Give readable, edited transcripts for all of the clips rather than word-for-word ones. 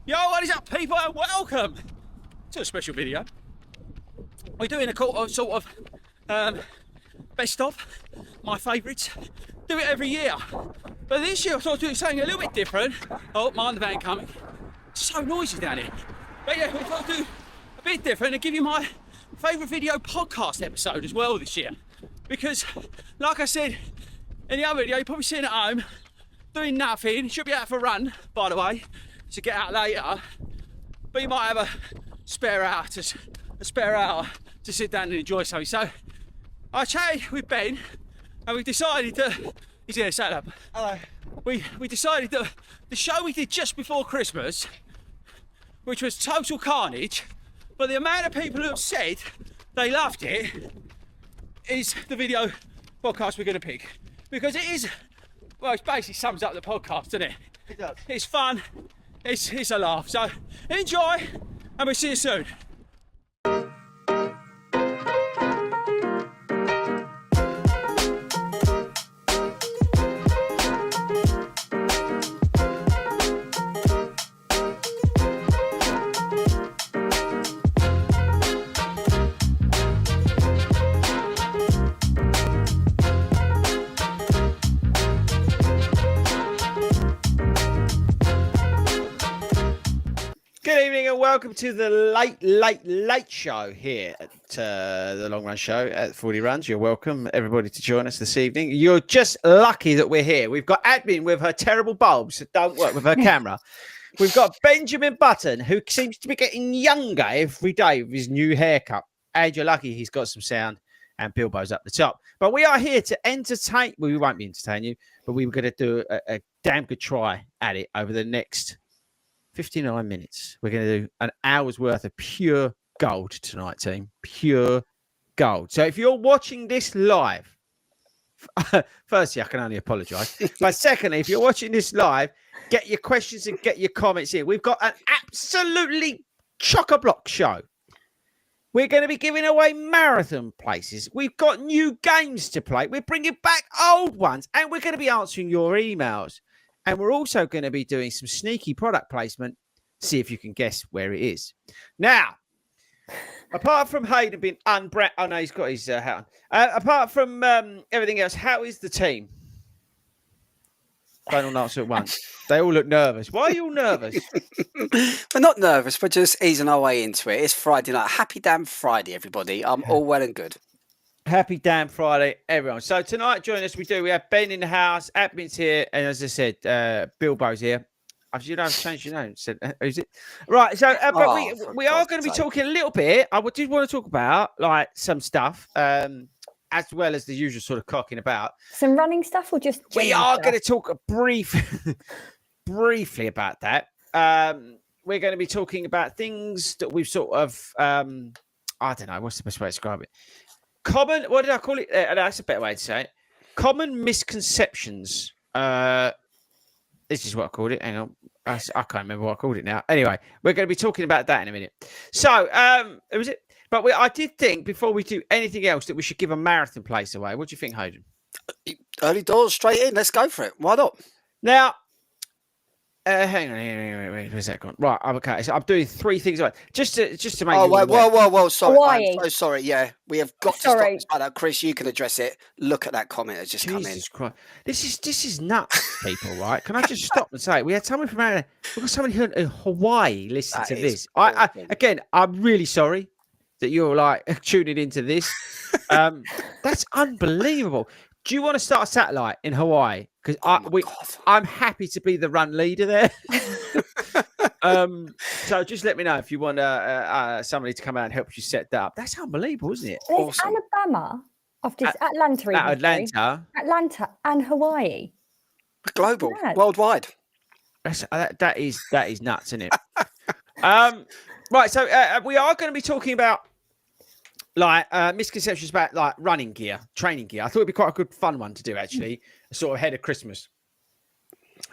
Yo, what is up, people, and welcome to a special video. We're doing a sort of best of my favourites. Do it every year, but this year I thought I'd do something a little bit different. Oh, mind the van coming. It's so noisy down here. But yeah, we thought I'd do a bit different and give you my favourite video podcast episode as well this year. Because, like I said in the other video, you're probably sitting at home doing nothing. You should be out for a run, by the way, to get out later. But you might have a spare hour to sit down and enjoy something. So I chatted with Ben, and we decided to. He's here, sat up. Hello. We decided that the show we did just before Christmas, which was total carnage, but the amount of people who have said they loved it, is the video podcast we're going to pick. Because it is, well, it basically sums up the podcast, doesn't it? It does. It's fun, it's a laugh. So enjoy, and we'll see you soon. Good evening and welcome to the late show here at the Long Run Show at 40 Runs. You're welcome, everybody, to join us this evening. You're just lucky that we're here. We've got Admin with her terrible bulbs that don't work with her camera. We've got Benjamin Button, who seems to be getting younger every day with his new haircut. And you're lucky he's got some sound, and Bilbo's up the top. But we are here to entertain. Well, we won't be entertaining you, but we were going to do a damn good try at it over the next 59 minutes. We're going to do an hour's worth of pure gold tonight, team. Pure gold. So if you're watching this live, firstly, I can only apologise. But secondly, if you're watching this live, get your questions and get your comments in. We've got an absolutely chock-a-block show. We're going to be giving away marathon places. We've got new games to play. We're bringing back old ones. And we're going to be answering your emails. And we're also going to be doing some sneaky product placement. See if you can guess where it is. Now, apart from Hayden being unbrat, oh no, he's got his hat on. Apart from everything else, how is the team? Don't all answer at once. They all look nervous. Why are you all nervous? We're not nervous. We're just easing our way into it. It's Friday night. Happy damn Friday, everybody. I'm all well and good. Happy damn Friday, everyone. So tonight, join us. We have Ben in the house, Admin's here, and as I said, Bilbo's here. I've changed your name. Said, who's it? Right. So, but we are going to be talking a little bit. I did want to talk about like some stuff, as well as the usual sort of cocking about. Some running stuff, or just we are going to talk briefly about that. We're going to be talking about things that we've sort of, I don't know, what's the best way to describe it? What did I call it? That's a better way to say it. Common misconceptions. This is what I called it. Hang on. I can't remember what I called it now. Anyway, we're going to be talking about that in a minute. So, it was it. But I did think before we do anything else that we should give a marathon place away. What do you think, Hayden? Early doors, straight in. Let's go for it. Why not? Now, hang on, where's that gone? Right, okay. So I'm doing three things. Just to make. Oh, whoa! Sorry, Hawaii. I'm so sorry. Yeah, we have got to stop this like that. Chris, you can address it. Look at that comment that's just come in. Jesus Christ, this is nuts, people. Right? Can I just stop and say we had someone from we've got somebody here in Hawaii listen to this. Again, I'm really sorry that you're like tuning into this. That's unbelievable. Do you want to start a satellite in Hawaii? Because I'm happy to be the run leader there. So just let me know if you want somebody to come out and help you set that up. That's unbelievable, isn't it? There's awesome. Alabama, Atlanta, and Hawaii. Global, worldwide. That is nuts, isn't it? Right. So we are going to be talking about like misconceptions about like running gear, training gear. I thought it'd be quite a good fun one to do actually, sort of ahead of Christmas.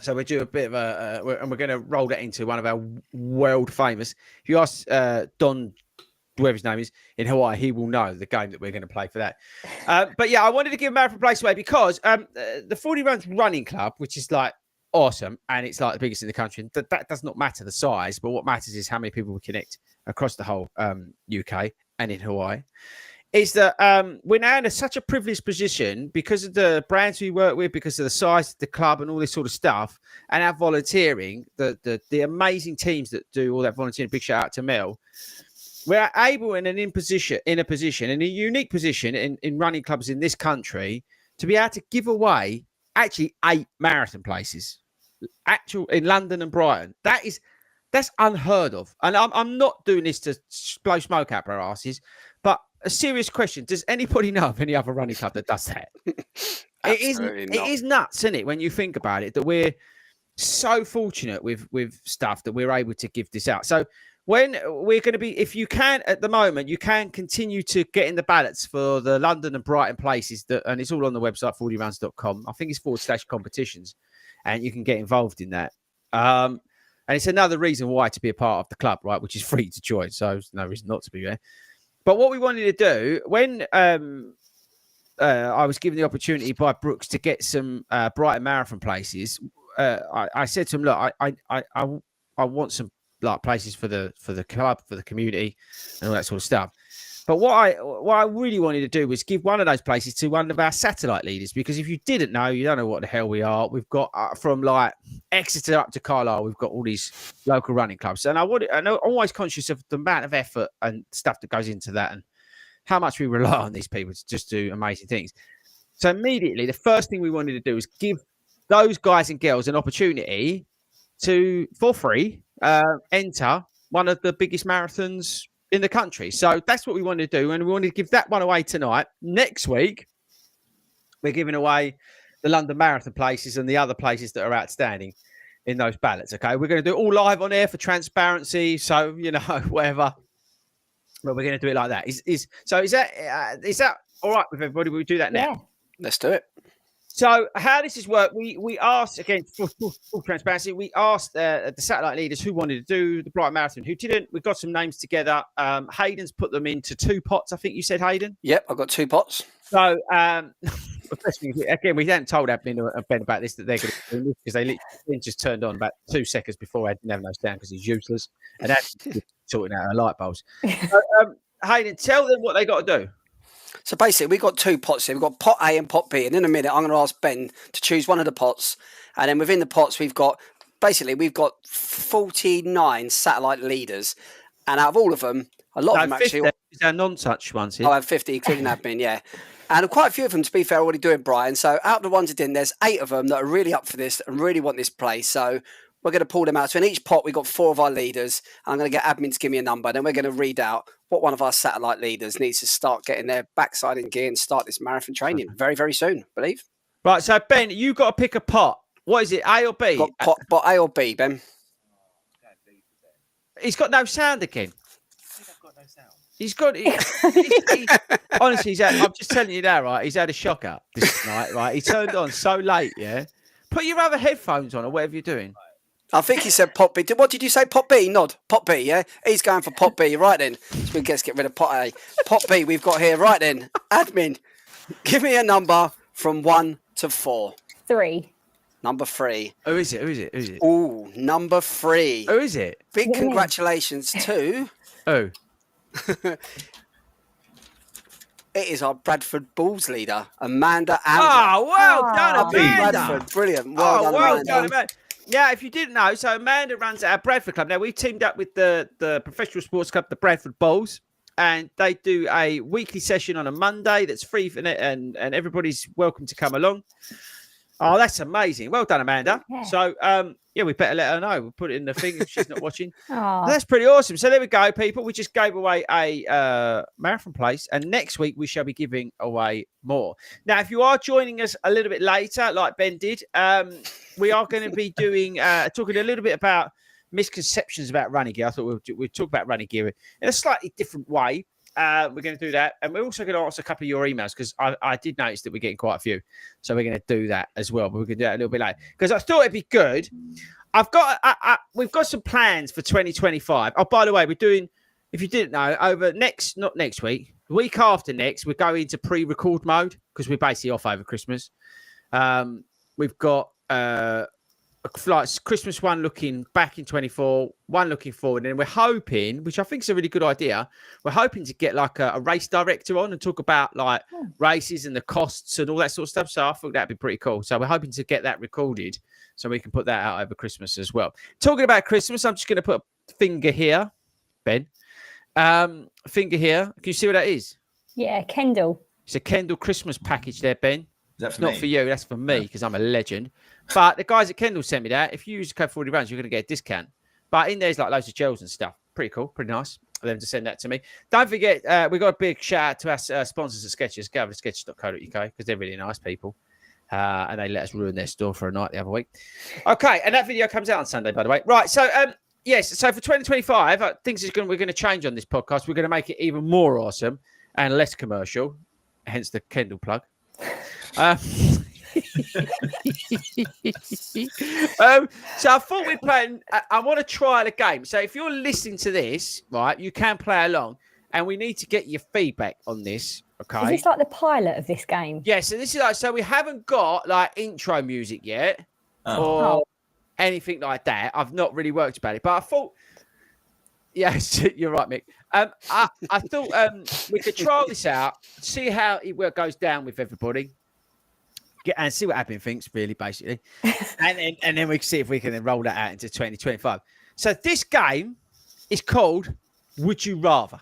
So we do a bit of and we're going to roll that into one of our world famous. If you ask Don, whoever his name is, in Hawaii, he will know the game that we're going to play for that. But yeah, I wanted to give a marathon place away because the 40 Runs Running Club, which is like awesome, and it's like the biggest in the country. And that does not matter the size, but what matters is how many people we connect across the whole UK and in Hawaii. Is that we're now in such a privileged position because of the brands we work with, because of the size of the club and all this sort of stuff, and our volunteering, the amazing teams that do all that volunteering. Big shout out to Mel. We're able in a unique position in running clubs in this country to be able to give away actually 8 marathon places, in London and Brighton. That's unheard of. And I'm not doing this to blow smoke out our asses, but a serious question: does anybody know of any other running club that does that? It is nuts, isn't it? When you think about it, that we're so fortunate with stuff that we're able to give this out. So when we're going to be, if you can at the moment, you can continue to get in the ballots for the London and Brighton places, and it's all on the website fordyruns.com. I think it's /competitions, and you can get involved in that. And it's another reason why to be a part of the club, right? Which is free to join, so there's no reason not to be there. But what we wanted to do when I was given the opportunity by Brooks to get some Brighton Marathon places, I said to him, "Look, I want some like places for the club, for the community, and all that sort of stuff." But what I really wanted to do was give one of those places to one of our satellite leaders, because if you didn't know, you don't know what the hell we are. We've got from like Exeter up to Carlisle, we've got all these local running clubs, and I'm always conscious of the amount of effort and stuff that goes into that, and how much we rely on these people to just do amazing things. So immediately, the first thing we wanted to do is give those guys and girls an opportunity to, for free, enter one of the biggest marathons in the country. So that's what we wanted to do, and we wanted to give that one away tonight. Next week, we're giving away the London Marathon places and the other places that are outstanding in those ballots. Okay, we're going to do it all live on air for transparency, so you know, whatever. But we're going to do it like that. Is that all right with everybody? We'll do that now. Yeah. Let's do it. So how this is work, we asked, again, full transparency, we asked the satellite leaders who wanted to do the Brighton Marathon, who didn't. We got some names together. Hayden's put them into 2 pots, I think you said, Hayden. Yep, I've got 2 pots. So, again, we hadn't told Ben about this, that they're going to do this, because they literally just turned on about 2 seconds before I didn't have those down because he's useless. And actually sorting out our light bulbs. So, Hayden, tell them what they got to do. So basically, we've got 2 pots here. We've got pot A and pot B. And in a minute, I'm going to ask Ben to choose one of the pots. And then within the pots, we've got 49 satellite leaders. And out of all of them, a lot of them 50, actually... Is our non-touch ones here? I have 50, including admin, yeah. And quite a few of them, to be fair, are already doing Brighton. So out of the ones that didn't, there's 8 of them that are really up for this and really want this place. So we're going to pull them out. So in each pot, we've got 4 of our leaders. And I'm going to get admin to give me a number. Then we're going to read out what one of our satellite leaders needs to start getting their backside in gear and start this marathon training very, very soon, I believe. Right, so Ben, you've got to pick a pot. What is it, A or B? Got pot A or B, Ben? He's got no sound again. He's got. Honestly, I'm just telling you that, right? He's had a shocker this night, right? He turned on so late, yeah. Put your other headphones on or whatever you're doing. I think he said pot B. What did you say? Pot B? Nod. Pot B, yeah? He's going for pot B. Right then. So let's get rid of pot A. Pot B we've got here. Right then. Admin, give me a number from 1 to 4. 3. Number 3. Who is it? Ooh, number 3. Who is it? Big congratulations to... Who? It is our Bradford Bulls leader, Amanda Amber. Oh, well done, Amanda. Bradford, brilliant. Well done, Amanda. Yeah, if you didn't know, so Amanda runs our Bradford club. Now, we've teamed up with the professional sports club, the Bradford Bulls, and they do a weekly session on a Monday that's free for it, and everybody's welcome to come along. Oh, that's amazing. Well done, Amanda. Yeah. So, yeah, we better let her know. We'll put it in the thing if she's not watching. Oh. That's pretty awesome. So there we go, people. We just gave away a marathon place, and next week we shall be giving away more. Now, if you are joining us a little bit later, like Ben did, we are going to be doing talking a little bit about misconceptions about running gear. I thought we'd talk about running gear in a slightly different way. We're going to do that. And we're also going to answer a couple of your emails, because I did notice that we're getting quite a few. So we're going to do that as well. But we're going to do that a little bit later, because I thought it'd be good. We've got some plans for 2025. Oh, by the way, we're doing, if you didn't know, not next week, the week after next, we're going into pre-record mode, because we're basically off over Christmas. We've got like Christmas one looking back in 24, one looking forward, and we're hoping, which I think is a really good idea, we're hoping to get like a race director on and talk about like races and the costs and all that sort of stuff. So I thought that'd be pretty cool. So we're hoping to get that recorded so we can put that out over Christmas as well. Talking about Christmas, I'm just going to put a finger here, Ben. Finger here. Can you see what that is? Yeah, Kendall. It's a Kendall Christmas package there, Ben. Is that It's for not me? for you. That's for me because I'm a legend. But the guys at Kendall sent me that. If you use the code 40 rounds, you're going to get a discount. But in there's like loads of gels and stuff. Pretty cool. Pretty nice for them to send that to me. Don't forget, we got a big shout out to our sponsors at Skechers. Go over to skechers.co.uk because they're really nice people. And they let us ruin their store for a night the other week. Okay. And that video comes out on Sunday, by the way. Right. So, yes. So for 2025, we're going to change on this podcast. We're going to make it even more awesome and less commercial. Hence the Kendall plug. So I thought we'd play. I want to try a game. So if you're listening to this, right, you can play along, and we need to get your feedback on this. Is Okay. this like the pilot of this game? Yeah. So this is like. So we haven't got like intro music yet, Oh. or anything like that. I've not really worked about it, but I thought. Yes, you're right, Mick. I thought we could trial this out, see how it goes down with everybody. And see what Admin thinks, really, basically. and then we can see if we can then roll that out into 2025. So this game is called Would You Rather?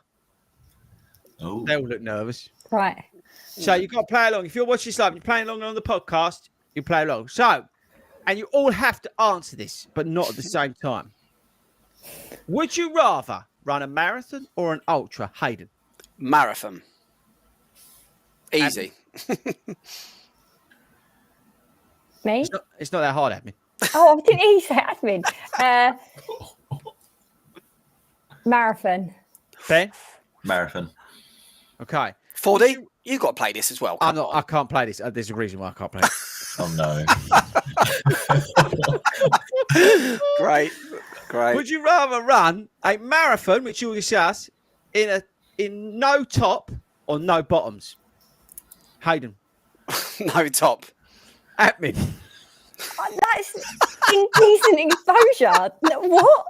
Oh. They all look nervous. Right. So you've got to play along. If you're watching this live, you're playing along on the podcast, you play along. So, and you all have to answer this, but not at the same time. Would you rather run a marathon or an ultra, Hayden? Marathon. Easy. Me? It's not that hard, Admin. Oh, didn't he say admin? Marathon. Ben? Marathon. Okay. 4D, you've got to play this as well. I can't play this. There's a reason why I can't play it. Oh no. Great. Would you rather run a marathon, which you'll discuss, in no top or no bottoms? Hayden. No top. Admin. That's indecent exposure. What?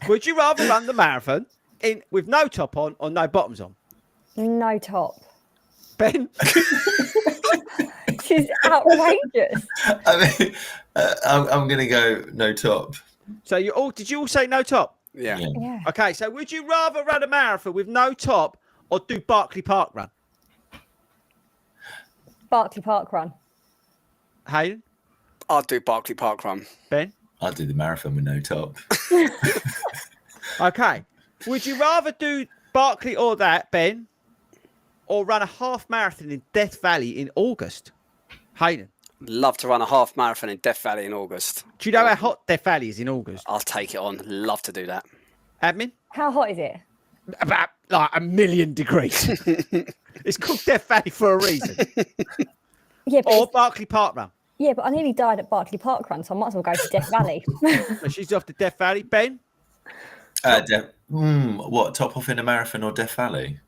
Would you rather run the marathon with no top on or no bottoms on? No top. Ben? This is outrageous. I mean, I'm going to go no top. So did you all say no top? Yeah. Yeah. Okay, so would you rather run a marathon with no top or do Barclay Park run? Barclay Park run. Hayden? I'll do Barclay Park Run. Ben? I'll do the marathon with no top. Okay. Would you rather do Barclay or that, Ben, or run a half marathon in Death Valley in August? Hayden? Love to run a half marathon in Death Valley in August. Do you know how hot Death Valley is in August? I'll take it on. Love to do that. Admin? How hot is it? About like 1,000,000 degrees. It's called Death Valley for a reason. Yeah, but Or Barclay Park run. yeah, but I nearly died at Barclay Park Run, so I might as well go to Death Valley. So she's off to Death Valley. Ben? What, top off in a marathon or Death Valley?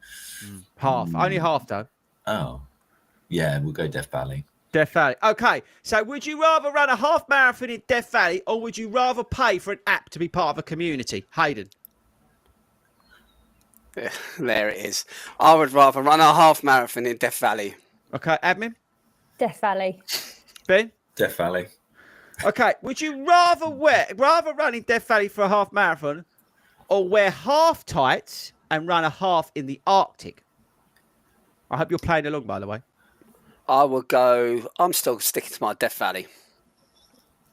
Half. Only half, though. Oh. Yeah, we'll go Death Valley. Death Valley. Okay, so would you rather run a half marathon in Death Valley or would you rather pay for an app to be part of a community? Hayden? Yeah, there it is. I would rather run a half marathon in Death Valley. Okay, Admin? Death Valley. Ben? Death Valley. Okay, would you rather run in Death Valley for a half marathon or wear half tights and run a half in the Arctic? I hope you're playing along, by the way. I would go. I'm still sticking to my Death Valley.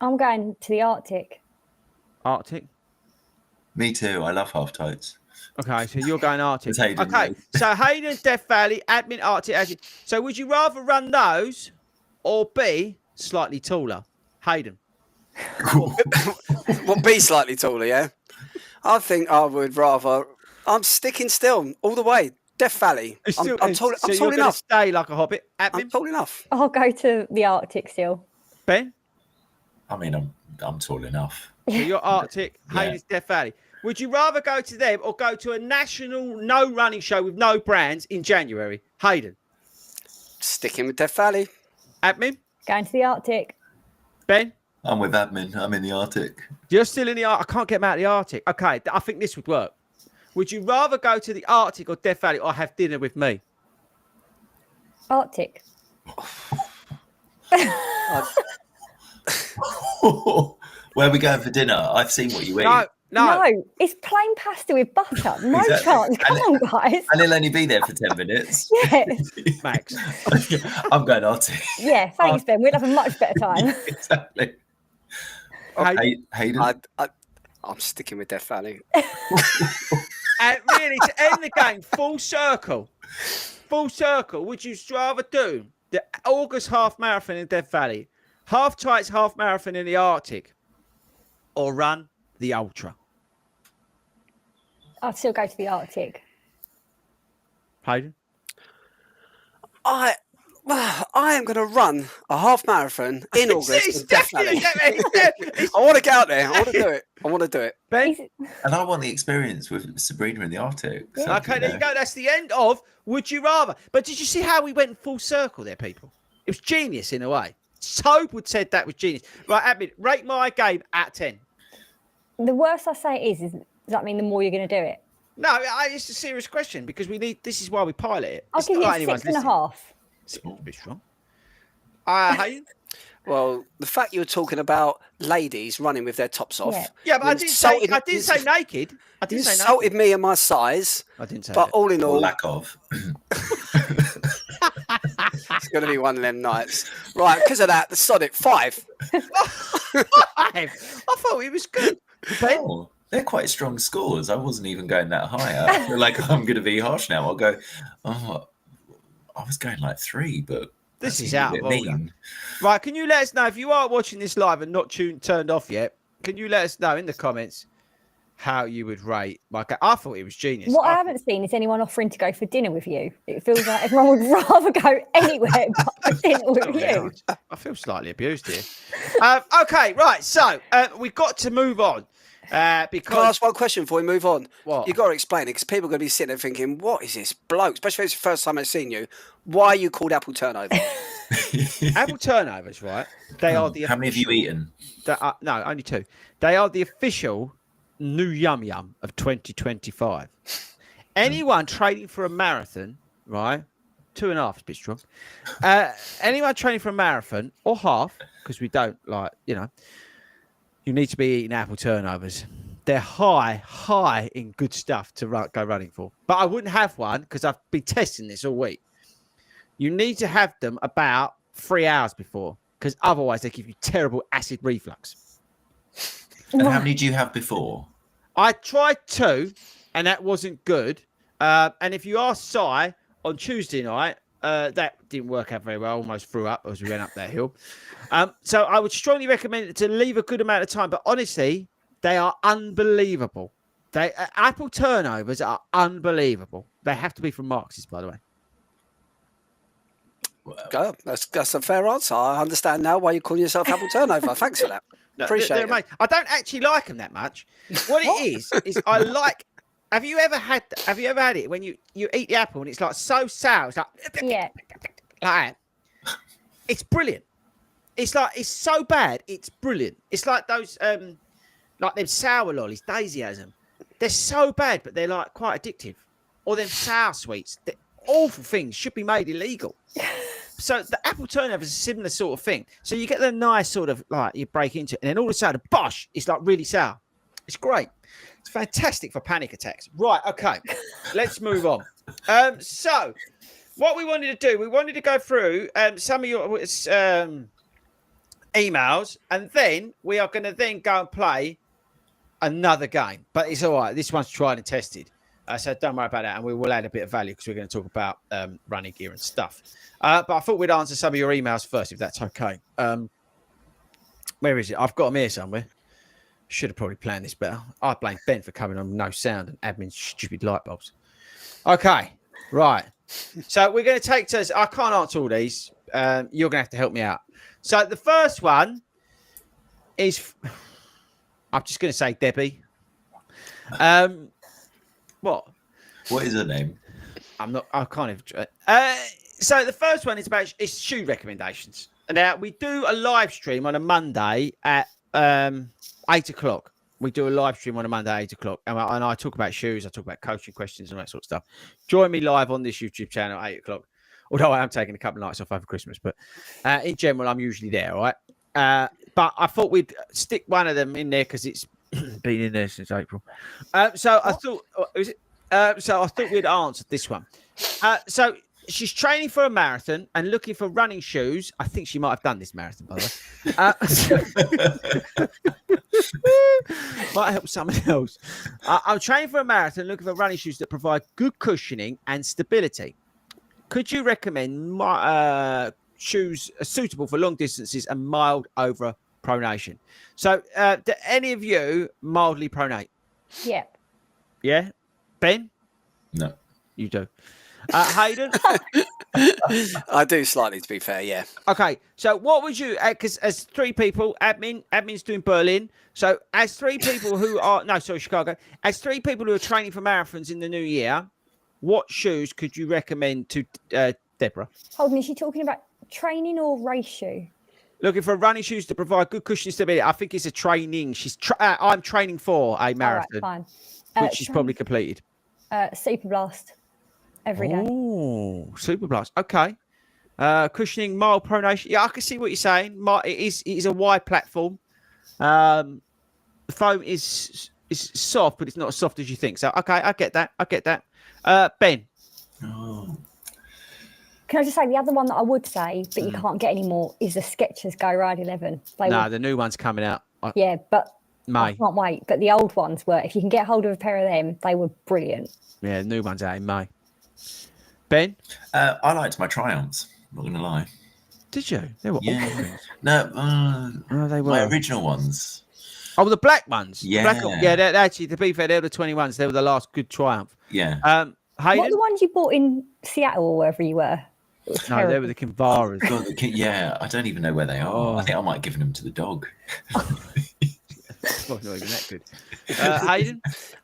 I'm going to the Arctic. Arctic? Me too. I love half tights. Okay, so you're going Arctic. It's Hayden, Okay, though. so Hayden, Death Valley, Admin, Arctic. So would you rather run those or be slightly taller? Hayden? Well, be slightly taller, yeah. I think I would rather. I'm sticking still all the way. Death Valley. I'm tall, so I'm you're tall gonna enough. stay like a hobbit. I'm Admin? tall enough. I'll go to the Arctic still. Ben? I mean, I'm tall enough. So you're Arctic, Yeah. Hayden's Death Valley. Would you rather go to them or go to a national no running show with no brands in January? Hayden? Sticking with Death Valley. Admin? Going to the Arctic. Ben? I'm with admin. I'm in the Arctic. You're still in the Arctic. I can't get him out of the Arctic. Okay, I think this would work. Would you rather go to the Arctic or Death Valley or have dinner with me? Arctic. Where are we going for dinner? I've seen what you eat. No. No, it's plain pasta with butter. No Exactly. chance. Come on, guys. And he'll only be there for 10 minutes. Yes. Max. I'm going Arctic. Yeah, thanks, Ben. We'll have a much better time. Exactly. Okay. Hayden. I'm sticking with Death Valley. And really, to end the game, full circle, would you rather do the August half marathon in Death Valley, half tights half marathon in the Arctic, or run the ultra? I'd still go to the Arctic. Hayden? I am going to run a half marathon in August. It's in Death Valley. definitely- I want to get out there. I want to do it. I want to do it. Ben? And I want the experience with Sabrina in the Arctic. So, Okay, there you go. That's the end of Would You Rather. But did you see how we went full circle there, people? It was genius in a way. Toad would said that was genius. Right, admin, rate my game at 10. The worst I say is does that mean the more you're going to do it? No, it's a serious question because this is why we pilot it. I'll It's give not you like a anyone's 6.5. It's a bit strong. Hayden? Well, the fact you were talking about ladies running with their tops off. Yeah. Yeah, but I didn't say naked. I You didn't say insulted naked. me and my size. I didn't say But that. all in or all, lack of. it's going to be one of them nights. Right, because of that, the Sonic 5. I thought it was good. Ben? Oh, they're quite strong scores. I wasn't even going that high. I feel like I'm going to be harsh now. I'll go, I was going like 3, but This that is seemed a out bit of order. mean. Right, can you let us know if you are watching this live and not turned off yet? Can you let us know in the comments how you would rate my game? I thought it was genius. What I haven't seen is anyone offering to go for dinner with you. It feels like everyone would rather go anywhere but for dinner with you. I feel slightly abused here. Okay, right. So we've got to move on Can I because ask one question before we move on? What? You've got to explain it because people are going to be sitting there thinking, what is this bloke? Especially if it's the first time I've seen you. Why are you called Apple Turnover? apple turnovers, right? They are the How many have you eaten? No, only 2. They are the official new yum yum of 2025. Anyone training for a marathon, right? 2.5 is a bit strong. Anyone training for a marathon or half, because we don't you need to be eating apple turnovers. They're high in good stuff to go running for. But I wouldn't have one because I've been testing this all week. You need to have them about 3 hours before because otherwise they give you terrible acid reflux. And how many do you have before? I tried 2 and that wasn't good. And if you ask Si on Tuesday night, that didn't work out very well. I almost threw up as we went up that hill. So I would strongly recommend it to leave a good amount of time. But honestly, they are unbelievable. Apple turnovers are unbelievable. They have to be from Marx's, by the way. Go. That's a fair answer. I understand now why you call yourself Apple Turnover. Thanks for that. Appreciate it. I don't actually like them that much. What it is I like. Have you ever had it when you eat the apple and it's like so sour? It's like Yeah. like that. It's brilliant. It's so bad. It's brilliant. It's like those like them sour lollies. Daisy has them. They're so bad, but they're like quite addictive. Or them sour sweets. They're awful things should be made illegal. So the apple turnover is a similar sort of thing. So you get the nice sort of like you break into it, and then all of a sudden, bosh, it's like really sour. It's great. It's fantastic for panic attacks. Right, okay. Let's move on. So what we wanted to do, we wanted to go through some of your emails, and then we are going to then go and play another game. But it's all right. This one's tried and tested. So don't worry about that, and we will add a bit of value because we're going to talk about running gear and stuff. But I thought we'd answer some of your emails first, if that's okay. Where is it? I've got them here somewhere. Should have probably planned this better. I blame Ben for coming on no sound and admin stupid light bulbs. Okay, right. So we're going to take turns. I can't answer all these. You're going to have to help me out. So the first one is, I'm just going to say Debbie. What is her name? I can't even. So the first one is about shoe recommendations. Now we do a live stream on a Monday at 8:00. We do a live stream on a Monday at 8:00, and I talk about shoes. I talk about coaching questions and that sort of stuff. Join me live on this YouTube channel at 8:00. Although I am taking a couple of nights off over Christmas, but in general, I'm usually there. All right. But I thought we'd stick one of them in there because it's been in there since April. So I thought we'd answer this one. So she's training for a marathon and looking for running shoes. I think she might have done this marathon, by the way. Might help someone else. I'm training for a marathon, looking for running shoes that provide good cushioning and stability. Could you recommend shoes suitable for long distances and mild over pronation? So, do any of you mildly pronate? Yep. Yeah. Ben? No. You do. Hayden? I do slightly, to be fair, yeah. Okay, so what would you, because as three people, admin's doing Berlin, so as three people who are, Chicago, as three people who are training for marathons in the new year, what shoes could you recommend to Deborah? Hold on, is she talking about training or race shoe? Looking for running shoes to provide good cushioning stability. I think it's a training. I'm training for a marathon, All right, fine. which she's probably completed. Super Blast. Every day. Oh, Super Blast. Okay. Cushioning, mild pronation. Yeah, I can see what you're saying. It is a wide platform. The foam is soft, but it's not as soft as you think. So, okay, I get that. Ben. Oh. Can I just say the other one that I would say, but you can't get anymore, is the Skechers Go Ride 11. The new one's coming out. Yeah, but May. I can't wait. But the old ones were, if you can get hold of a pair of them, they were brilliant. Yeah, the new one's out in May. Ben? I liked my Triumphs, not going to lie. Did you? They were awful. No, they were. My original ones. Oh, the black ones? Yeah. Actually, to be fair, they were the 21s. They were the last good Triumph. Yeah. Hayden? What are the ones you bought in Seattle or wherever you were? No, they were the Kinvaras. God, yeah, I don't even know where they are. Oh. I think I might have given them to the dog. Well, not even that good. Hayden?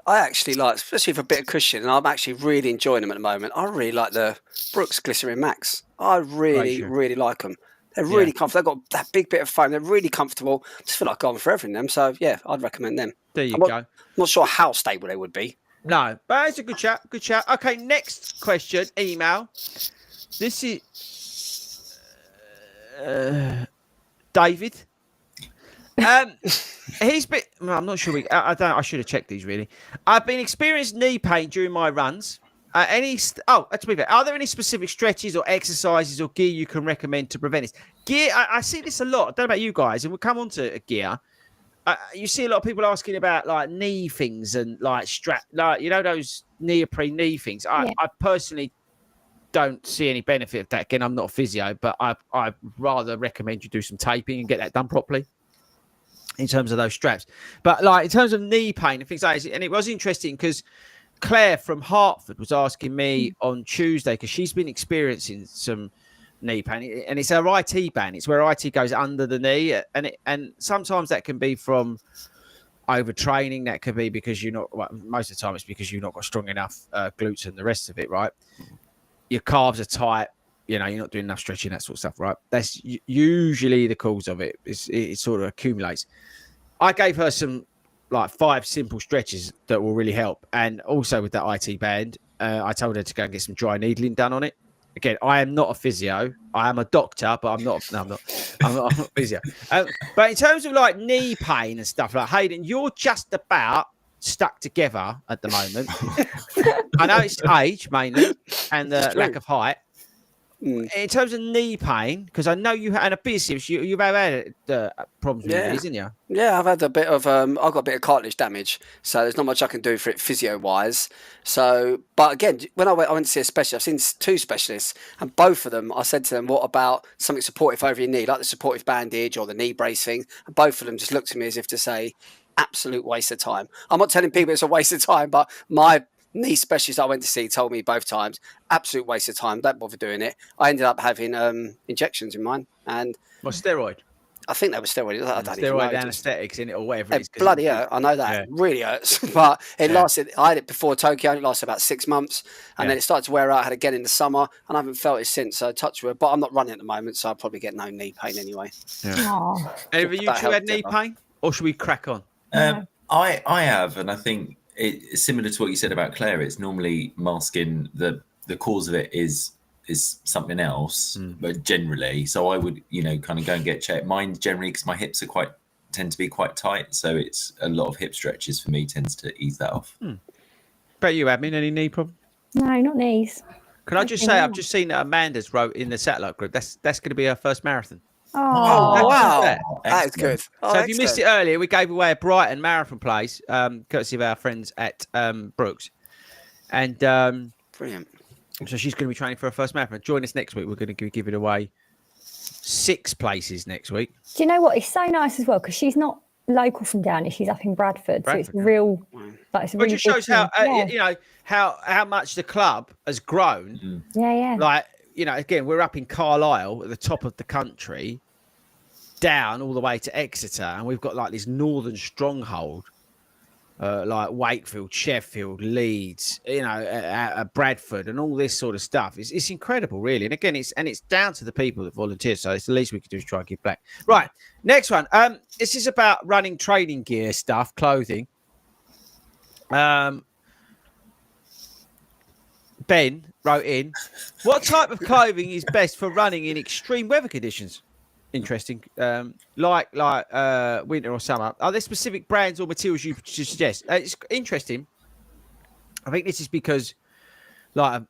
I actually like, especially for a bit of cushion, and I'm actually really enjoying them at the moment. I really like the Brooks Glycerin Max. I really like them. They're really comfortable. They've got that big bit of foam. They're really comfortable. I just feel like going forever in them. So, yeah, I'd recommend them. There you go. I'm not sure how stable they would be. No, but it's a good chat. Good chat. Okay, next question, email. This is David. He's been. I'm not sure. I should have checked these really. I've been experiencing knee pain during my runs. To be fair, are there any specific stretches or exercises or gear you can recommend to prevent this? Gear. I see this a lot. I don't know about you guys, and we'll come on to gear. You see a lot of people asking about like knee things and like strap, like those neoprene knee things. I personally don't see any benefit of that. Again, I'm not a physio, but I rather recommend you do some taping and get that done properly in terms of those straps. But like in terms of knee pain and things like that, and it was interesting because Claire from Hartford was asking me on Tuesday because she's been experiencing some knee pain, and it's her IT band. It's where IT goes under the knee, and sometimes that can be from overtraining. That could be because most of the time it's because you've not got strong enough glutes and the rest of it, right? Your calves are tight, you're not doing enough stretching, that sort of stuff, right? That's usually the cause of it. It sort of accumulates. I gave her some like 5 simple stretches that will really help, and also with that IT band, I told her to go and get some dry needling done on it. Again, I am not a physio. I am a doctor, but I'm not a physio. But in terms of like knee pain and stuff, like Hayden, you're just about stuck together at the moment. I know it's age mainly and the lack of height. In terms of knee pain, because I know you had a business, you've had problems with it, isn't you? Yeah, I've had a bit of I've got a bit of cartilage damage, so there's not much I can do for it physio wise. So, but again, when I went to see a specialist, I've seen 2 specialists, and both of them, I said to them, "What about something supportive over your knee, like the supportive bandage or the knee brace thing?" And both of them just looked at me as if to say, "Absolute waste of time." I'm not telling people it's a waste of time, but my knee specialist I went to see told me both times, absolute waste of time, don't bother doing it. I ended up having injections in mine, and steroid? I think they were steroids. I don't even know. Steroid anaesthetics in it or whatever. It bloody hurt. I know that. Yeah. It really hurts. But it lasted. I had it before Tokyo. It lasted about 6 months, and then it started to wear out. I had it again in the summer, and I haven't felt it since. So touch wood. But I'm not running at the moment, so I'll probably get no knee pain anyway. Oh, Any of you two had knee pain, or should we crack on? I have, and I think it's similar to what you said about Claire. It's normally masking the cause of it is something else, but generally, so I would kind of go and get checked. Mine generally, because my hips tend to be quite tight, so it's a lot of hip stretches for me tends to ease that off. About you, Admin, any knee problem? no, not knees. Can I just say, I've just seen that Amanda's wrote in the satellite group. That's going to be her first marathon. Oh, wow. That is Excellent. good. Oh, So if you missed it earlier, we gave away a Brighton marathon place, courtesy of our friends at Brooks. And brilliant. so she's going to be training for her first marathon. Join us next week. We're going to give it away 6 places next week. Do you know what? It's so nice as well because she's not local from down here. She's up in Bradford, so it's real. Like, it's a But really it just shows big how thing. how much the club has grown. Yeah. Like, again, we're up in Carlisle at the top of the country, down all the way to Exeter, and we've got like this northern stronghold, like Wakefield, Sheffield, Leeds, Bradford, and all this sort of stuff. It's incredible, really. And again, it's down to the people that volunteer. So it's the least we can do is try and give back. Right, next one. This is about running training gear stuff, clothing. Ben wrote in, what type of clothing is best for running in extreme weather conditions? Interesting. Like winter or summer. Are there specific brands or materials you suggest? It's interesting. I think this is because like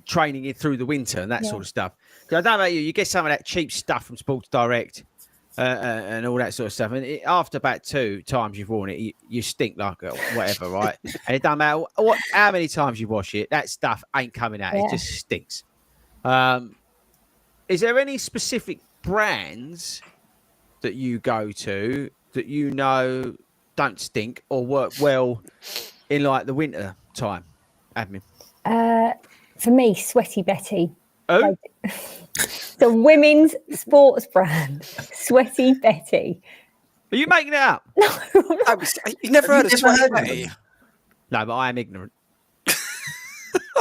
training it through the winter and that sort of stuff. I don't know about you. You get some of that cheap stuff from Sports Direct and all that sort of stuff. And after about 2 times you've worn it, you stink like whatever, right? And it doesn't matter how many times you wash it, that stuff ain't coming out. It just stinks. Is there any specific brands that you go to that don't stink or work well in like the winter time? Admin. For me, Sweaty Betty. Oh, The women's sports brand, Sweaty Betty. are you making it up? No, You've never heard of Sweaty Betty? No, but I am ignorant.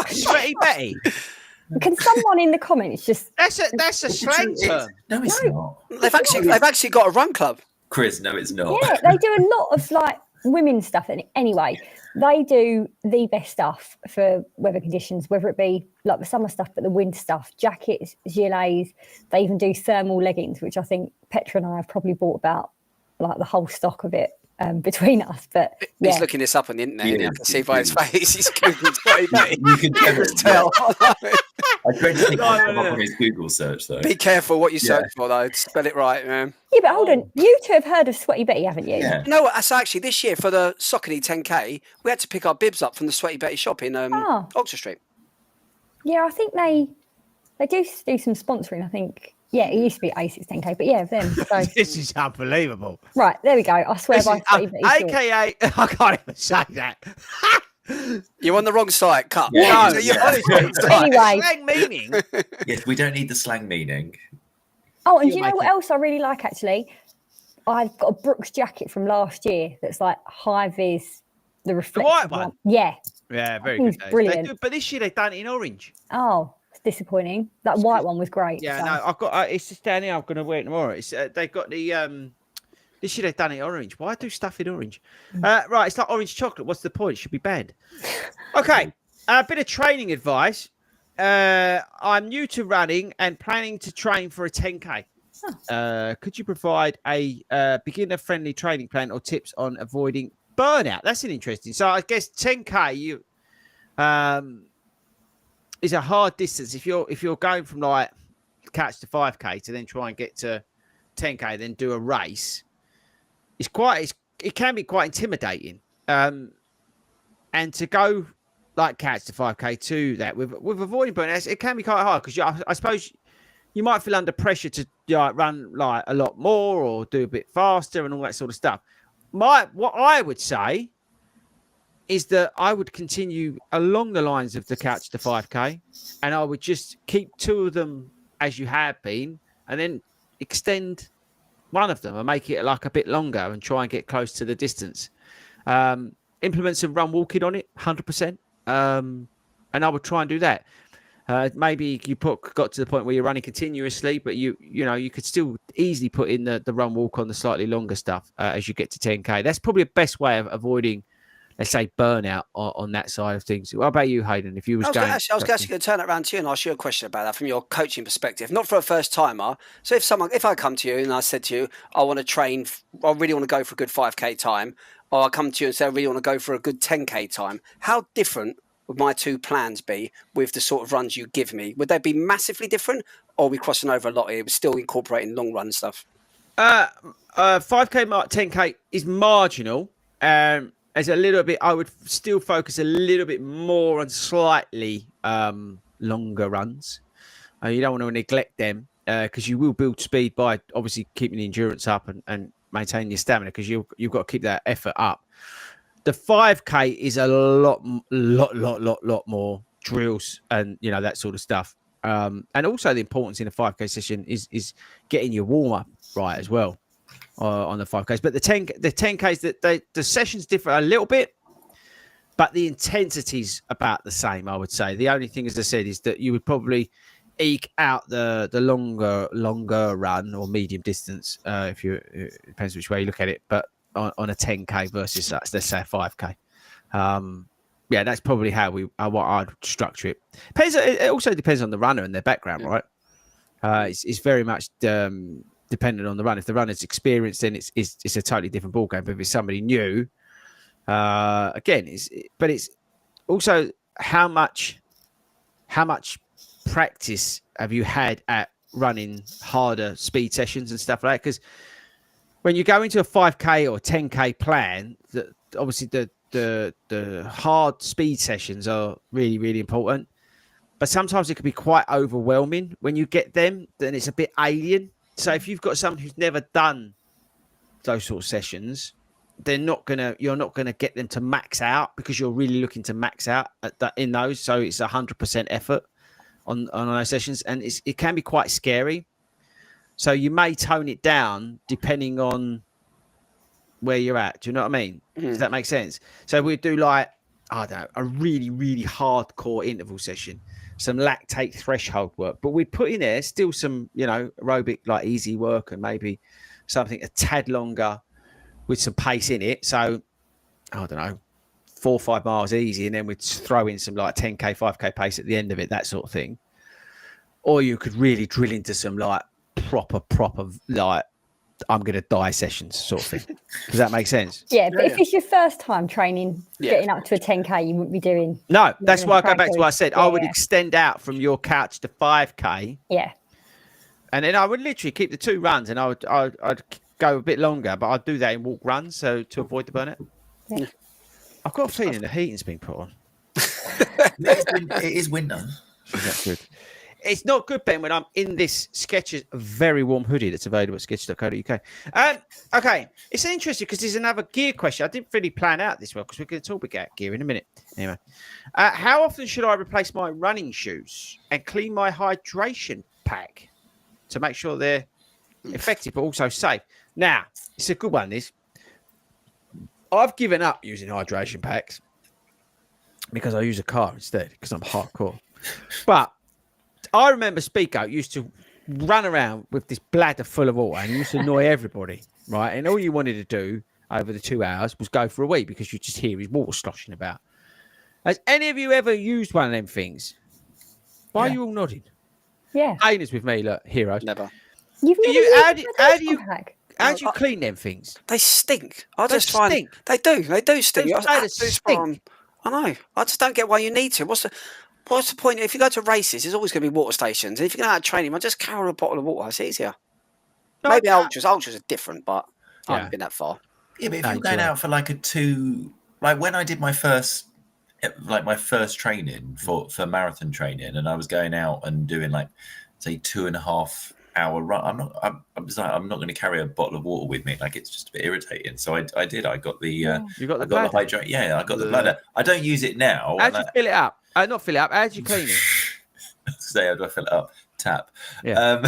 Sweaty Betty. can someone in the comments just? That's a slang term. No, it's not. They've actually got a run club. Chris, no, it's not. Yeah, they do a lot of like women's stuff. Anyway, they do the best stuff for weather conditions, whether it be like the summer stuff, but the winter stuff, jackets, gilets. They even do thermal leggings, which I think Petra and I have probably bought about like the whole stock of it between us. But He's looking this up on the internet. Yeah, And I can see by his face. He's Googled Sweaty Betty. You can tell. I dread to think I'll come up on his Google search though. Be careful what you search for, though. Spell it right, man. yeah, but hold on, you two have heard of Sweaty Betty, haven't you? Yeah. You know what? So actually, this year for the Saucony 10K, we had to pick our bibs up from the Sweaty Betty shop in Oxford Street. Yeah, I think they do some sponsoring. I think. Yeah, it used to be A6 10K, but yeah, them. So. This is unbelievable. Right, there we go. I swear by Sweaty Betty. AKA, I can't even say that. You're on the wrong site. Cut. No, You're honestly, Anyway. slang meaning. Yes, we don't need the slang meaning. Oh, and do you know what else I really like, actually? I've got a Brooks jacket from last year that's like high vis, the reflective white one? Yeah. Yeah, very It's good. Days. brilliant. But this year they've done it in orange. Oh, it's disappointing. That white one was great. Yeah, so. no, I've got. It's just down here. I'm going to wear it tomorrow. It's they've got the. This year they've done it orange. Why do stuff in orange? Right, it's like orange chocolate. What's the point? It should be banned. Okay, a bit of training advice. I'm new to running and planning to train for a 10K. Could you provide a beginner-friendly training plan or tips on avoiding burnout? That's an interesting. So I guess 10K is a hard distance. If you're going from like catch to 5K to then try and get to 10K, then do a race. It can be quite intimidating. And to go like catch to 5K to that with avoiding burnout, it can be quite hard because I suppose you might feel under pressure to run like a lot more or do a bit faster and all that sort of stuff. What I would say is that I would continue along the lines of the catch to 5K, and I would just keep 2 of them as you have been, and then extend one of them and make it like a bit longer and try and get close to the distance. Implement some run walking on it, 100%. And I would try and do that. Maybe you got to the point where you're running continuously, but you could still easily put in the run walk on the slightly longer stuff as you get to 10K. That's probably the best way of avoiding, let's say, burnout on that side of things. What about you, Hayden? If you was going, I was actually going to turn it around to you and ask you a question about that from your coaching perspective, not for a first timer. So if I come to you and I said to you, I want to train, I really want to go for a good 5K time, or I come to you and say, I really want to go for a good 10K time, how different would my two plans be with the sort of runs you give me? Would they be massively different, or are we crossing over a lot here? We're still incorporating long run stuff. 5K mark, 10K is marginal. As a little bit, I would still focus a little bit more on slightly longer runs. You don't want to neglect them because you will build speed by obviously keeping the endurance up and maintaining your stamina, because you've got to keep that effort up. The 5K is a lot more drills and that sort of stuff. And also the importance in a 5K session is getting your warm up right as well on the 5Ks. But the 10Ks, that the sessions differ a little bit, but the intensity's about the same, I would say. The only thing, as I said, is that you would probably eke out the longer run or medium distance, it depends which way you look at it, but on a 10K versus, let's say, a 5K. That's probably what I'd structure it. It also depends on the runner and their background, right? It's very much dependent on the runner. If the runner's experienced, then it's a totally different ballgame. But if it's somebody new, but it's also how much practice have you had at running harder speed sessions and stuff like that? Because when you go into a 5K or 10K plan, obviously the hard speed sessions are really, really important. But sometimes it can be quite overwhelming when you get them. Then it's a bit alien. So if you've got someone who's never done those sort of sessions, you're not gonna get them to max out, because you're really looking to max out in those. So it's 100% effort on those sessions, and it can be quite scary. So you may tone it down depending on where you're at. Do you know what I mean? Does that make sense? So we do a really, really hardcore interval session, some lactate threshold work, but we put in there still some, aerobic, like easy work, and maybe something a tad longer with some pace in it. So, 4 or 5 miles easy, and then we'd throw in some like 10K, 5K pace at the end of it, that sort of thing. Or you could really drill into some like proper like I'm going to die sessions sort of thing. Does that make sense? Yeah, but if it's your first time training, getting up to a 10K, you wouldn't be doing. No, that's why I go back to what I said. I would extend out from your couch to 5K. Yeah. And then I would literally keep the 2 runs, and I'd go a bit longer, but I'd do that in walk runs, so to avoid the burnout. Yeah. I've got a feeling the heating's been put on. It is winter. That's good. It's not good, Ben, when I'm in this Skechers very warm hoodie that's available at skechers.co.uk. Okay, it's interesting because there's another gear question. I didn't really plan out this well, because we're going to talk about gear in a minute. Anyway, how often should I replace my running shoes and clean my hydration pack to make sure they're effective but also safe? Now, it's a good one, this. I've given up using hydration packs because I use a car instead, because I'm hardcore. But I remember Speako used to run around with this bladder full of water, and he used to annoy everybody, right? And all you wanted to do over the 2 hours was go for a wee, because you just hear his water sloshing about. Has any of you ever used one of them things? Why are you all nodding? Yeah. Ainus with me, look, heroes. Never. You've never used How do you clean them things? They stink. I They just find stink. they do stink. Those bladders stink. I know. I just don't get why you need to. What's the point? If you go to races, there's always going to be water stations. And if you're going to training, I just carry a bottle of water. It's easier. Maybe ultras. Ultras are different, but I haven't been that far. Yeah, but if you're going out for like when I did my first training for marathon training, and I was going out and doing like, say, 2.5 hour run, I'm not going to carry a bottle of water with me. Like, it's just a bit irritating. So I did. I got the you got the bladder. hydrate. Yeah, I got the bladder. I don't use it now. How do you fill it up? Not fill it up. How do you clean it? Say, how do I fill it up? tap. Yeah.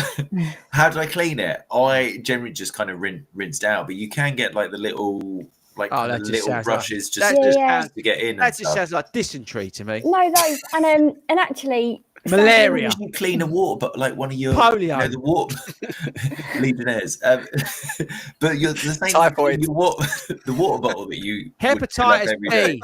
How do I clean it? I generally just kind of rinse out, but you can get like the little kind of little brushes just to get in. That just sounds like dysentery to me. No, those and actually malaria. You clean a water, but like one of your polio, the water legionnaires. But you're the same. Typhoid. The water bottle that you hepatitis B.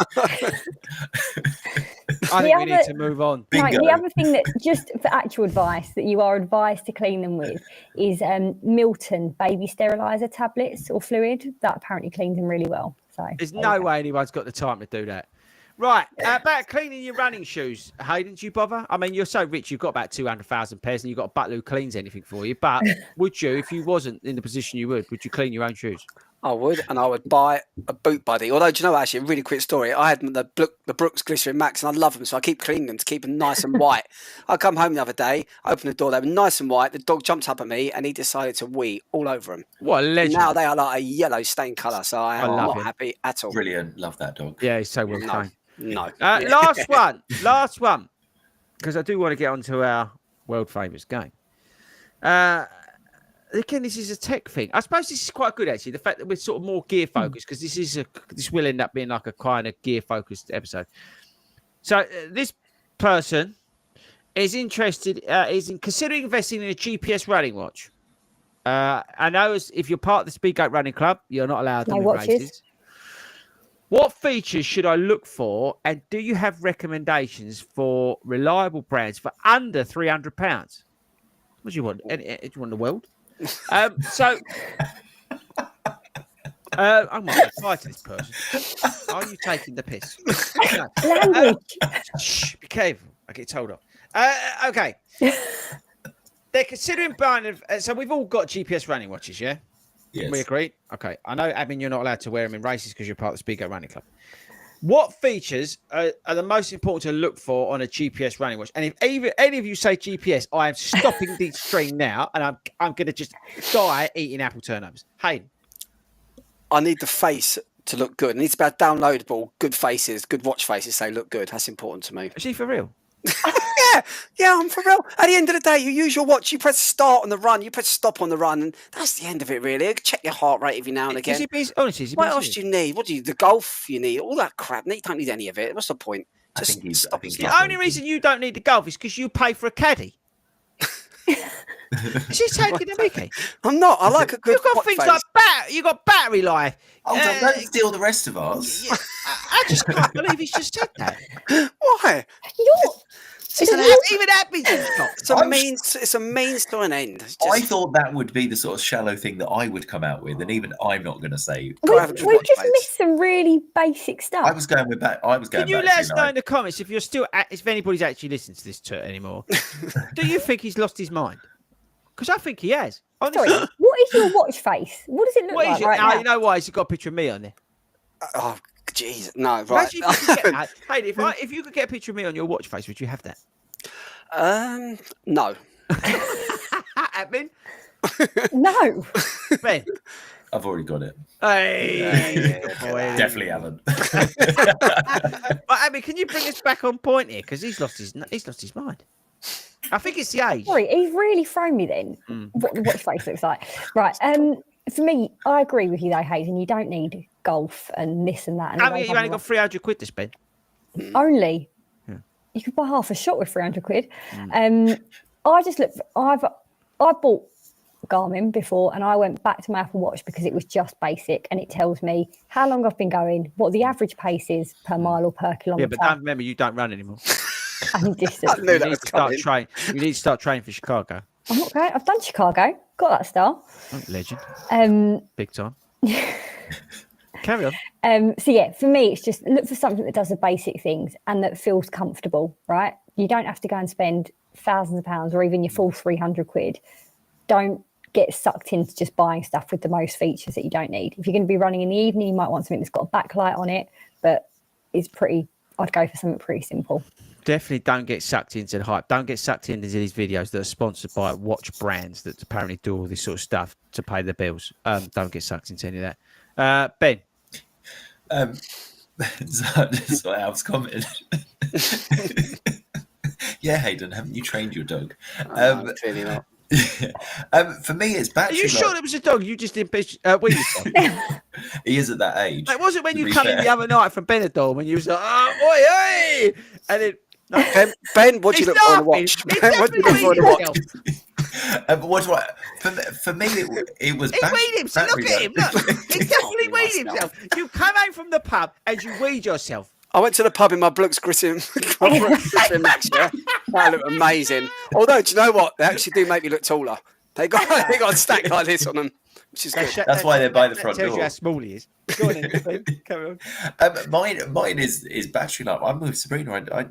I think we need to move on. No, the other thing that, just for actual advice, that you are advised to clean them with is Milton baby sterilizer tablets or fluid. That apparently cleans them really well. So there's no way anyone's got the time to do that. Right, about cleaning your running shoes, Hayden, do you bother? I mean, you're so rich, you've got about 200,000 pairs and you've got a butt who cleans anything for you. But would you, if you wasn't in the position you would you clean your own shoes? I would, and I would buy a boot buddy. Although, do you know, actually, a really quick story. I had the Brooks Glycerin Max, and I love them, so I keep cleaning them to keep them nice and white. I come home the other day, open the door, they were nice and white. The dog jumped up at me, and he decided to wee all over them. What a legend! Now they are like a yellow stained colour, so I am not happy at all. Brilliant, love that dog. Yeah, he's so well trained. No. Last one, because I do want to get onto our world famous game. Again, this is a tech thing. I suppose this is quite good, actually. The fact that we're sort of more gear focused, because this will end up being like a kind of gear focused episode. So this person is interested, is considering investing in a GPS running watch. I know if you're part of the Speedgoat Running Club, you're not allowed to races. What features should I look for, and do you have recommendations for reliable brands for under £300? What do you want? Do you want the world? I'm going to reply to this person. Are you taking the piss? Language. Shh, be careful. I get told off. Okay. They're considering buying. So we've all got GPS running watches, yeah? Yes. We agree? Okay. I know, Admin, you're not allowed to wear them in races because you're part of the Speedgoat Running Club. What features are the most important to look for on a GPS running watch? And if any of you say GPS, I am stopping the stream now, and I'm going to just die eating apple turnovers. Hayden. I need the face to look good. It needs to be downloadable, good faces, good watch faces. They look good. That's important to me. Is she for real? Yeah, I'm for real. At the end of the day, you use your watch, you press start on the run, you press stop on the run, and that's the end of it, really. Check your heart rate every now and again. Honestly, what else do you need? What do you? The golf you need? All that crap. You don't need any of it. What's the point? The only reason you don't need the golf is because you pay for a caddy. She's taking a mickey. I'm not. I like a good. You've got things face. like you got battery life. Oh, don't steal the rest of us. I just can't believe he's just said that. Why? Even that it's a means to an end. I thought that would be the sort of shallow thing that I would come out with, and even I'm not going to say. We've just missed some really basic stuff. I was going with that. Can you let us know in the comments if you're still, if anybody's actually listening to this anymore? Do you think he's lost his mind? Because I think he has. Honestly. Sorry, what is your watch face? What does it look like right now? You know why? He's got a picture of me on there. Oh, jeez, no, right. Hey, if you could get a picture of me on your watch face, would you have that? No. Admin? No. Ben? I've already got it. Hey, definitely haven't. But Admin, can you bring us back on point here? Because he's lost his mind. I think it's the age. Sorry, he's really thrown me then. What the watch face looks like. Right. For me, I agree with you though, Hayden. You don't need golf and this and that. And I mean, you only got 300 quid to spend. Only. Yeah. You could buy half a shot with 300 quid. I just look. I bought Garmin before, and I went back to my Apple Watch because it was just basic, and it tells me how long I've been going, what the average pace is per mile or per kilometre. Yeah, but don't remember, you don't run anymore. And distance. You need to start training. You need to start training for Chicago. I'm not going. I've done Chicago. Got that star. Oh, legend. Big time. Carry on. So yeah, for me, it's just look for something that does the basic things and that feels comfortable, right? You don't have to go and spend thousands of pounds or even your full 300 quid. Don't get sucked into just buying stuff with the most features that you don't need. If you're going to be running in the evening, you might want something that's got a backlight on it, but I'd go for something pretty simple. Definitely don't get sucked into the hype. Don't get sucked into these videos that are sponsored by watch brands that apparently do all this sort of stuff to pay their bills. Don't get sucked into any of that. Ben? So I was commenting. Yeah, Hayden, haven't you trained your dog? No, clearly not. For me, it's Are battery. you sure life. it was a dog? You just didn't wee yourself. He is at that age. It wasn't when to you be come in fair. the other night from Benidorm when you was like, oh, oi, oi! And then, no, Ben, what do you he's look for on the laughing. watch? He's Ben, what do you definitely look for on the weed watch? himself. But what do I? For me, it was. He weed himself. Look at him. Look, he definitely Oh, nice weed himself. You come home from the pub and you weed yourself. I went to the pub in my Brooks Grissom match, yeah. That looked amazing. Although, do you know what? They actually do make me look taller. They got a stack like this on them, which is good. That's why they're by the front tells door. you how small he is. Go on then. Carry on. Mine is battery life. I'm with Sabrina. I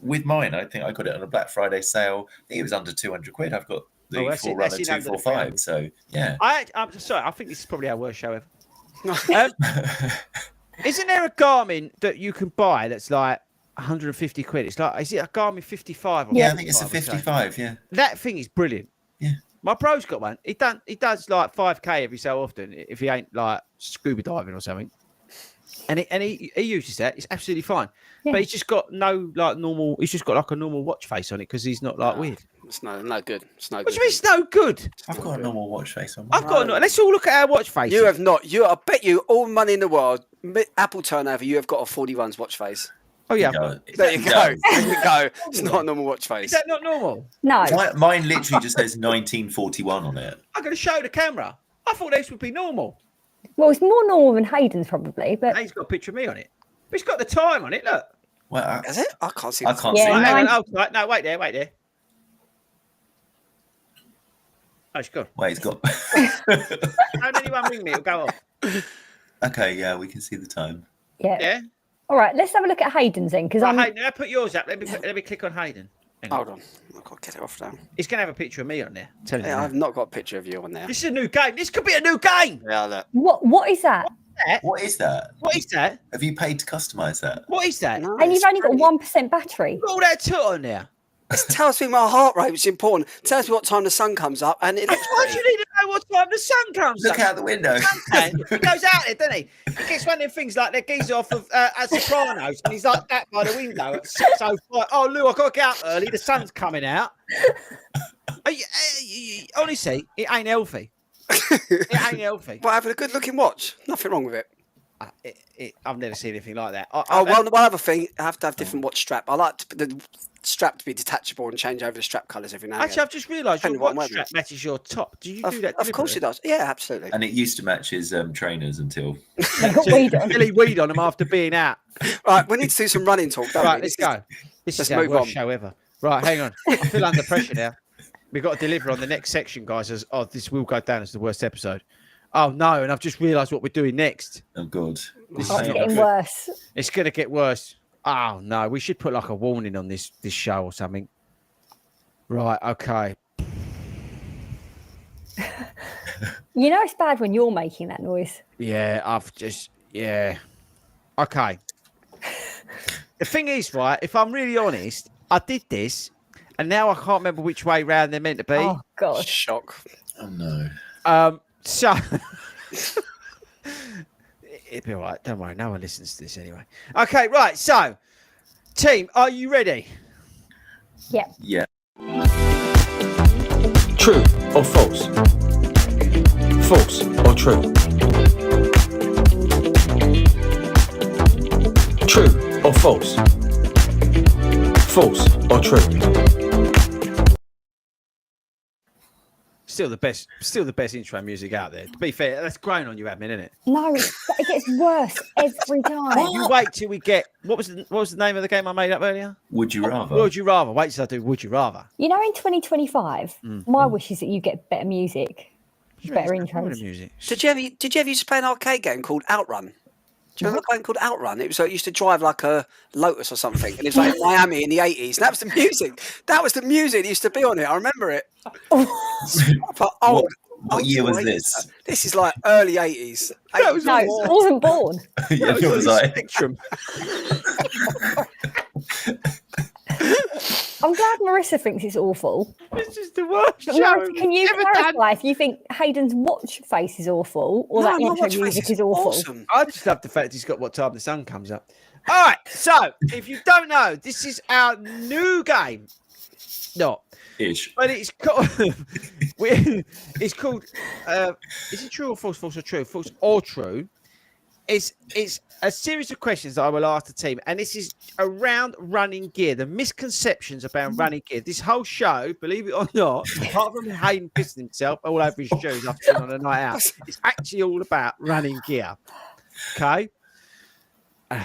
with mine, I think I got it on a Black Friday sale. I think it was under 200 quid. I've got the that's full it. runner That's in under the 245. 300. So yeah. I'm sorry. I think this is probably our worst show ever. Isn't there a Garmin that you can buy that's like 150 quid? It's like, is it a Garmin 55? Or Yeah, I think it's a 55 or so? 55. Yeah. That thing is brilliant. Yeah. My bro's got one. He does like 5k every so often if he ain't like scuba diving or something. And he uses that. It's absolutely fine. Yeah. But he's just got no like normal. He's just got like a normal watch face on it because he's not like weird. It's no good. It's no What good. do you mean it's no good? I've got a normal watch face on. I've got no. Let's all look at our watch faces. You have not. I bet you all money in the world, Apple turnover, you have got a 40 runs watch face. Oh yeah. There you go. There you go. It's not a normal watch Is face. that not normal? No. Mine literally just says 1941 on it. I'm going to show the camera. I thought this would be normal. Well, it's more normal than Hayden's probably, but He's got a picture of me on it. But it's got the time on it. Look. Well, Is it? I can't see. I the can't Yeah, see. Right, it. hang mine- on. Oh, right. No, wait there. Oh, it's gone. Wait, it's got. Don't anyone ring me. It'll go off. Okay, yeah, we can see the time. yeah. Yeah. All right, let's have a look at Hayden's then, because Right, I'm. Hayden, now put yours up. Let me click on Hayden. Hang on. Hold on. I've got to get it off now. He's going to have a picture of me on there. I'm telling you. Yeah, now. I've not got a picture of you on there. This is a new game. This could be a new game. Yeah, look. What is that? What is that? What is that? Have you paid to customize that? What is that? No, And you've it's only got brilliant. 1% battery. Look at all that toot on there. It tells me my heart rate, which is important. It tells me what time the sun comes up, and it looks Why do pretty. you need to know what time the sun comes Look up? out the window. He goes out there, doesn't he? He gets one of them things like the geezer off of Sopranos, and he's like that by the window at 6:05. Oh, Lou, I've got to get up early. The sun's coming out. Honestly, it ain't healthy. It ain't healthy. But having a good looking watch, nothing wrong with it. I've never seen anything like that. One other thing, I have to have different watch strap. I like the strap to be detachable and change over the strap colours every now and Actually, again. I've just realised your Depending what I'm watch wearing. strap matches your top. Do you do that? Of course it deliberately? does. Yeah, absolutely. And it used to match his trainers until. They've got weed on. Really weed on them after being out. Right, we need to do some running talk, don't Right, we? let's go. This let's is our move worst on. show ever. Right, hang on. I feel under pressure now. We've got to deliver on the next section, guys. This will go down as the worst episode. Oh no! And I've just realised what we're doing next. Oh God. This Oh, is it's not getting good. worse. It's going to get worse. Oh no! We should put like a warning on this show or something. Right. Okay. You know it's bad when you're making that noise. Yeah. Okay. The thing is, right? If I'm really honest, I did this, and now I can't remember which way round they're meant to be. Oh God. Shock. Oh no. So it'll be all right. Don't worry. No one listens to this anyway. Okay, right. So, team, are you ready? Yeah. Yeah. True or false? False or true? True or false? False or true? Still the best intro music out there. To be fair, that's grown on you, admin, isn't it? No, it gets worse every time. You wait till we get what was the name of the game I made up earlier? Would you rather? Would you rather? Wait till I do Would You Rather. You know, in 2025, my wish is that you get better music, better intros. Music. Did you ever used to play an arcade game called Outrun? Do you remember a game called Outrun? It was it used to drive like a Lotus or something, and it was like Miami in the 80s. And that was the music. That was the music that used to be on it. I remember it. But What year was this? This is like early 80s. That was No, I wasn't born. Yeah, it was like. Spectrum. I'm glad Marissa thinks it's awful. This is the worst But show. Marissa, can you ever done. clarify if you think Hayden's watch face is awful or that my intro watch face music is awful? awesome. I just love the fact he's got what time the sun comes up. All right, so if you don't know, this is our new game. not. Ish. But it's called. It's called. Is it true or false? False or true? False or true? It's a series of questions that I will ask the team, and this is around running gear. The misconceptions about running gear. This whole show, believe it or not, apart from Hayden pissing himself all over his shoes after being on a night out, it's actually all about running gear. Okay. I'm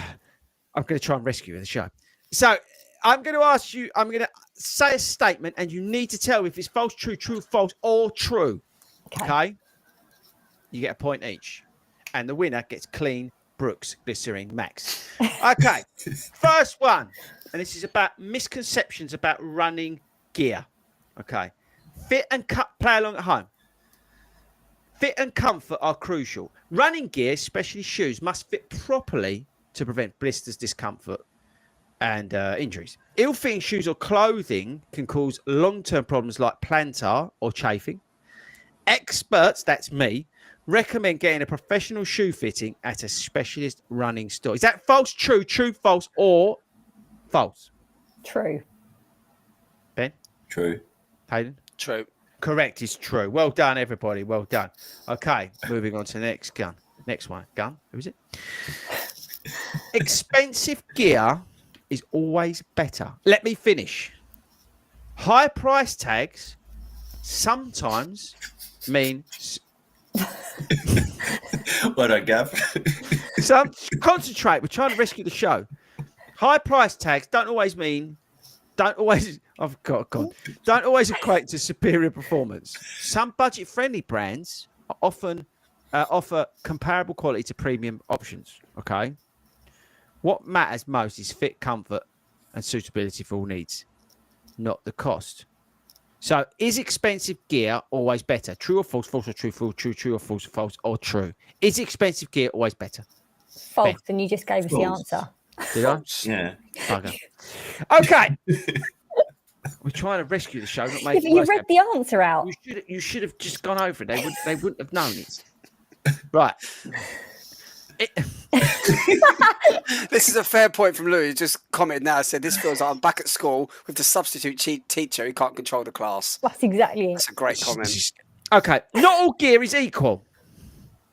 going to try and rescue the show. So I'm going to ask you. I'm going to say a statement, and you need to tell me if it's false, true, false, or true. Okay. You get a point each. And the winner gets clean Brooks Glycerin Max. Okay. First one. And this is about misconceptions about running gear. Okay. Fit and play along at home. Fit and comfort are crucial. Running gear, especially shoes, must fit properly to prevent blisters, discomfort, and injuries. Ill-fitting shoes or clothing can cause long-term problems like plantar or chafing. Experts, that's me, recommend getting a professional shoe fitting at a specialist running store. Is that false, true, false, or false? True. Ben? True. Hayden? True. Correct, it's true. Well done, everybody. Well done. Okay, moving on to the next gun. Next one. Gun? Who is it? Expensive gear is always better. Let me finish. High price tags sometimes mean... Well done, Gav. Concentrate. We're trying to rescue the show. High price tags don't always equate to superior performance. Some budget friendly brands often offer comparable quality to premium options. Okay. What matters most is fit, comfort, and suitability for all needs, not the cost. So, is expensive gear always better? True or false? False or true? False, true, true or false? False or true? Is expensive gear always better? False, Ben. and you just gave us the False. answer. Did I? Yeah. Okay. We're trying to rescue the show, not Yeah, make but it you worse. read the answer out. You should have just gone over it. They wouldn't have known it. Right. This is a fair point from Louis. Just commented now. Said this feels like I'm back at school with the substitute teacher who can't control the class. That's exactly it. That's a great comment. Okay. Not all gear is equal.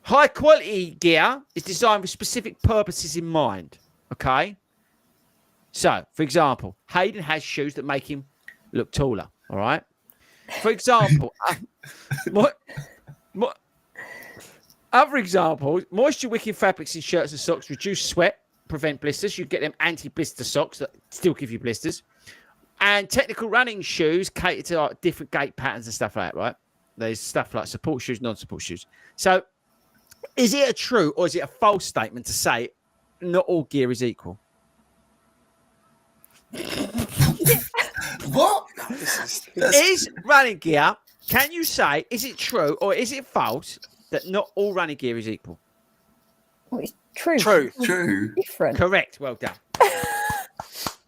High quality gear is designed with specific purposes in mind. Okay. So, for example, Hayden has shoes that make him look taller. All right. For example, other examples, moisture wicking fabrics in shirts and socks reduce sweat, prevent blisters. You get them anti-blister socks that still give you blisters. And technical running shoes cater to like different gait patterns and stuff like that, right? There's stuff like support shoes, non-support shoes. So is it a true or is it a false statement to say not all gear is equal? What? Is running gear, can you say, is it true or is it false that not all running gear is equal? Well, it's true. True. True. Different. Correct. Well done.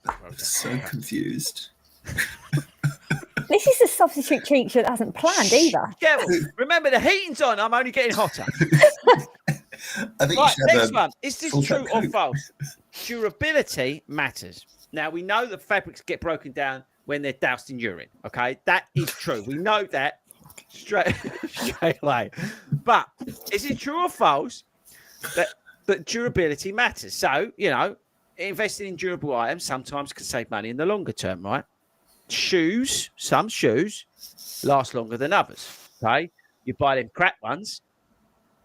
I'm so confused. This is a substitute teacher that hasn't planned either. Yeah, well, remember the heating's on. I'm only getting hotter. I think Right, you should next have one. Is this full true fat or coat. false? Durability matters. Now, we know that fabrics get broken down when they're doused in urine. Okay, that is true. We know that straight away. But is it true or false that durability matters? So, you know, investing in durable items sometimes can save money in the longer term, right? Some shoes last longer than others. Okay, you buy them crap ones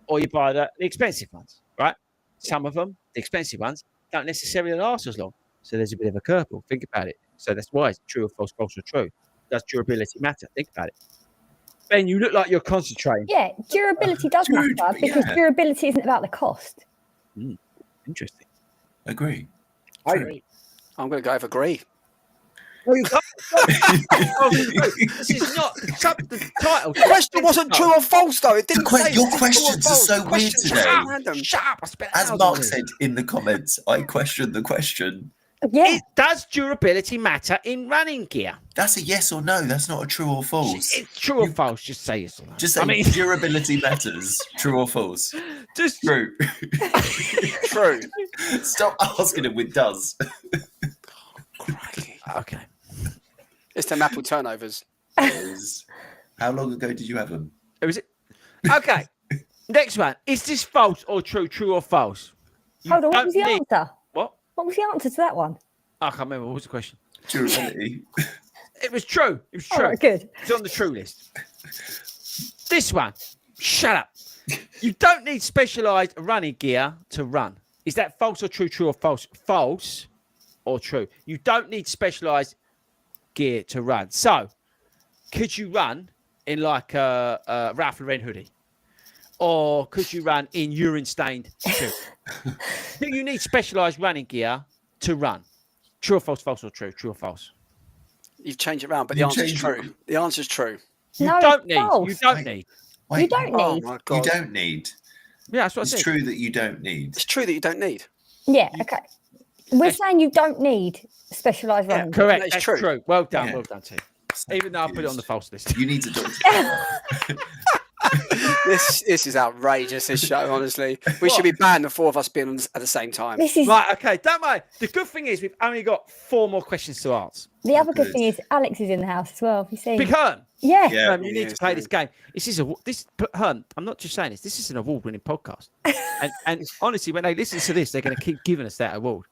or you buy the expensive ones, right? Some of them, the expensive ones, don't necessarily last as long. So there's a bit of a curveball. Think about it. So that's why it's true or false, false or true. Does durability matter? Think about it. Ben, you look like you're concentrating. Yeah, durability does matter because yeah. durability isn't about the cost. Interesting. Agree. I'm going to go with agree. This is not the title. The question wasn't true or false, though. It didn't say Your true or questions are false. so The weird questions today. are random. Shut up. I spent As hours Mark on it. said in the comments, I questioned the question. Yeah, Does durability matter in running gear? That's a yes or no. That's not a true or false. It's true or false. Just say yes or no. Just say durability matters. True or false? just True. True. Stop asking him with does. okay. It's them Apple turnovers. How long ago did you have them? Was it? Okay. Next one. Is this false or true? True or false? You Hold on, what don't was the need- answer? What? What was the answer to that one? I can't remember. What was the question? Durability. It was true. It was Oh, true. right, good. It's on the true list. This one. Shut up. You don't need specialised running gear to run. Is that false or true? True or false? False or true? You don't need specialised gear to run. So, could you run in like a Ralph Lauren hoodie? Or could you run in urine-stained shoes? Do you need specialised running gear to run? True or false? False or true? True or false? You've changed it around, but the You answer's changed true. it. The answer's true. You No, don't it's need. false. You don't need. You don't Oh need. my You god! don't need. Yeah, that's what I It's said. true that you don't need. It's true that you don't need. Yeah, okay. We're saying you don't need specialised Yeah, running. Correct. That is That's true. true. Well done. Yeah. Well done, too. Even though I put it on the false list. You need a doctor. This is outrageous. This show, honestly, we should be banned. The four of us being on at the same time. This is Right, okay, don't worry. The good thing is we've only got 4 more questions to answer. the other good Good. thing is Alex is in the house as well. Have you seen? Big Herm, Yeah. Yeah. you need to play this game. This is Herm, I'm not just saying this. This is an award-winning podcast. and honestly, when they listen to this, they're going to keep giving us that award.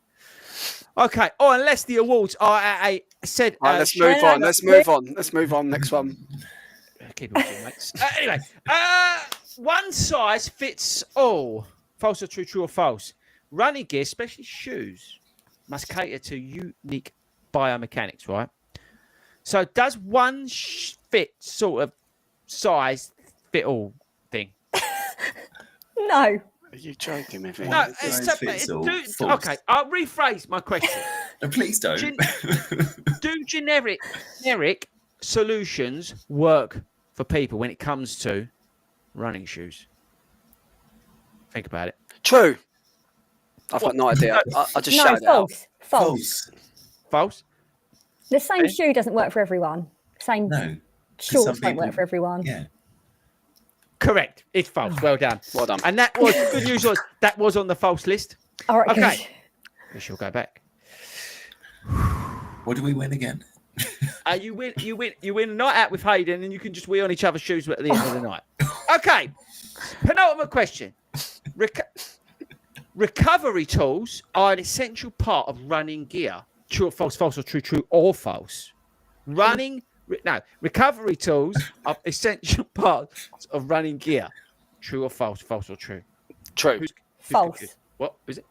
Okay. Oh, unless the awards are at a said. Right, let's move on. Let's move on. Let's move on. Next one. Keep it watching, mates. Anyway, one size fits all. False or true? True or false? Running gear, especially shoes, must cater to unique biomechanics, right? So, does one fit sort of size fit all thing? No. Are you joking with me? No, Size it's fits all. False. okay. I'll rephrase my question. No, please don't. Do generic solutions work for people when it comes to running shoes? Think about it. True. I've got no idea. I just No, shouted it out. false. False. False. False? The same Okay. shoe doesn't work for everyone. Same No. shorts some don't work people- for everyone. Yeah. Correct. It's false. Well done. Well done. And that was good news. That was on the false list. All right, Okay. good. We shall go back. What do we win again? You win a night out with Hayden, and you can just wee on each other's shoes at the end of the night. Okay. Penultimate question. Recovery tools are an essential part of running gear. True or false? False or true? True or false? Recovery tools are essential parts of running gear. True or false? False or true? True. Who's False. confused? What is it?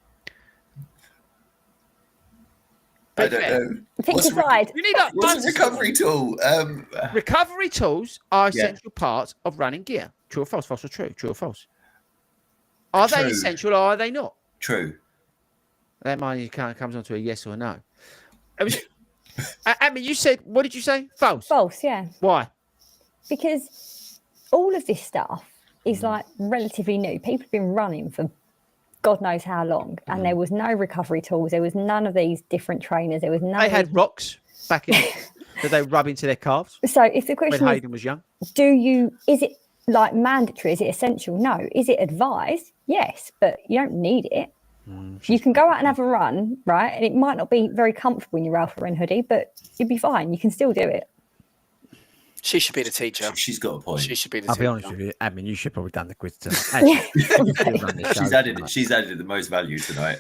I don't know. Pick What's your side. You need like What's a recovery tool? recovery tools are essential parts of running gear. True or false? False or true? True or false? Are they True. essential or are they not? True. That mind comes on to a yes or no. I mean, you said, what did you say? False. False, yeah. Why? Because all of this stuff is like relatively new. People have been running for God knows how long, and there was no recovery tools. There was none of these different trainers. There was none. They had rocks back in that they rub into their calves So if the when question is, Hayden was young. is it like mandatory? Is it essential? No. Is it advised? Yes, but you don't need it. You can go out and have a run, right? And it might not be very comfortable in your Ralph Lauren hoodie, but you'd be fine. You can still do it. She should be the teacher. She's got a point. She should be the I'll teacher. be honest with you, admin, you should probably done the quiz tonight. She's added the most value tonight.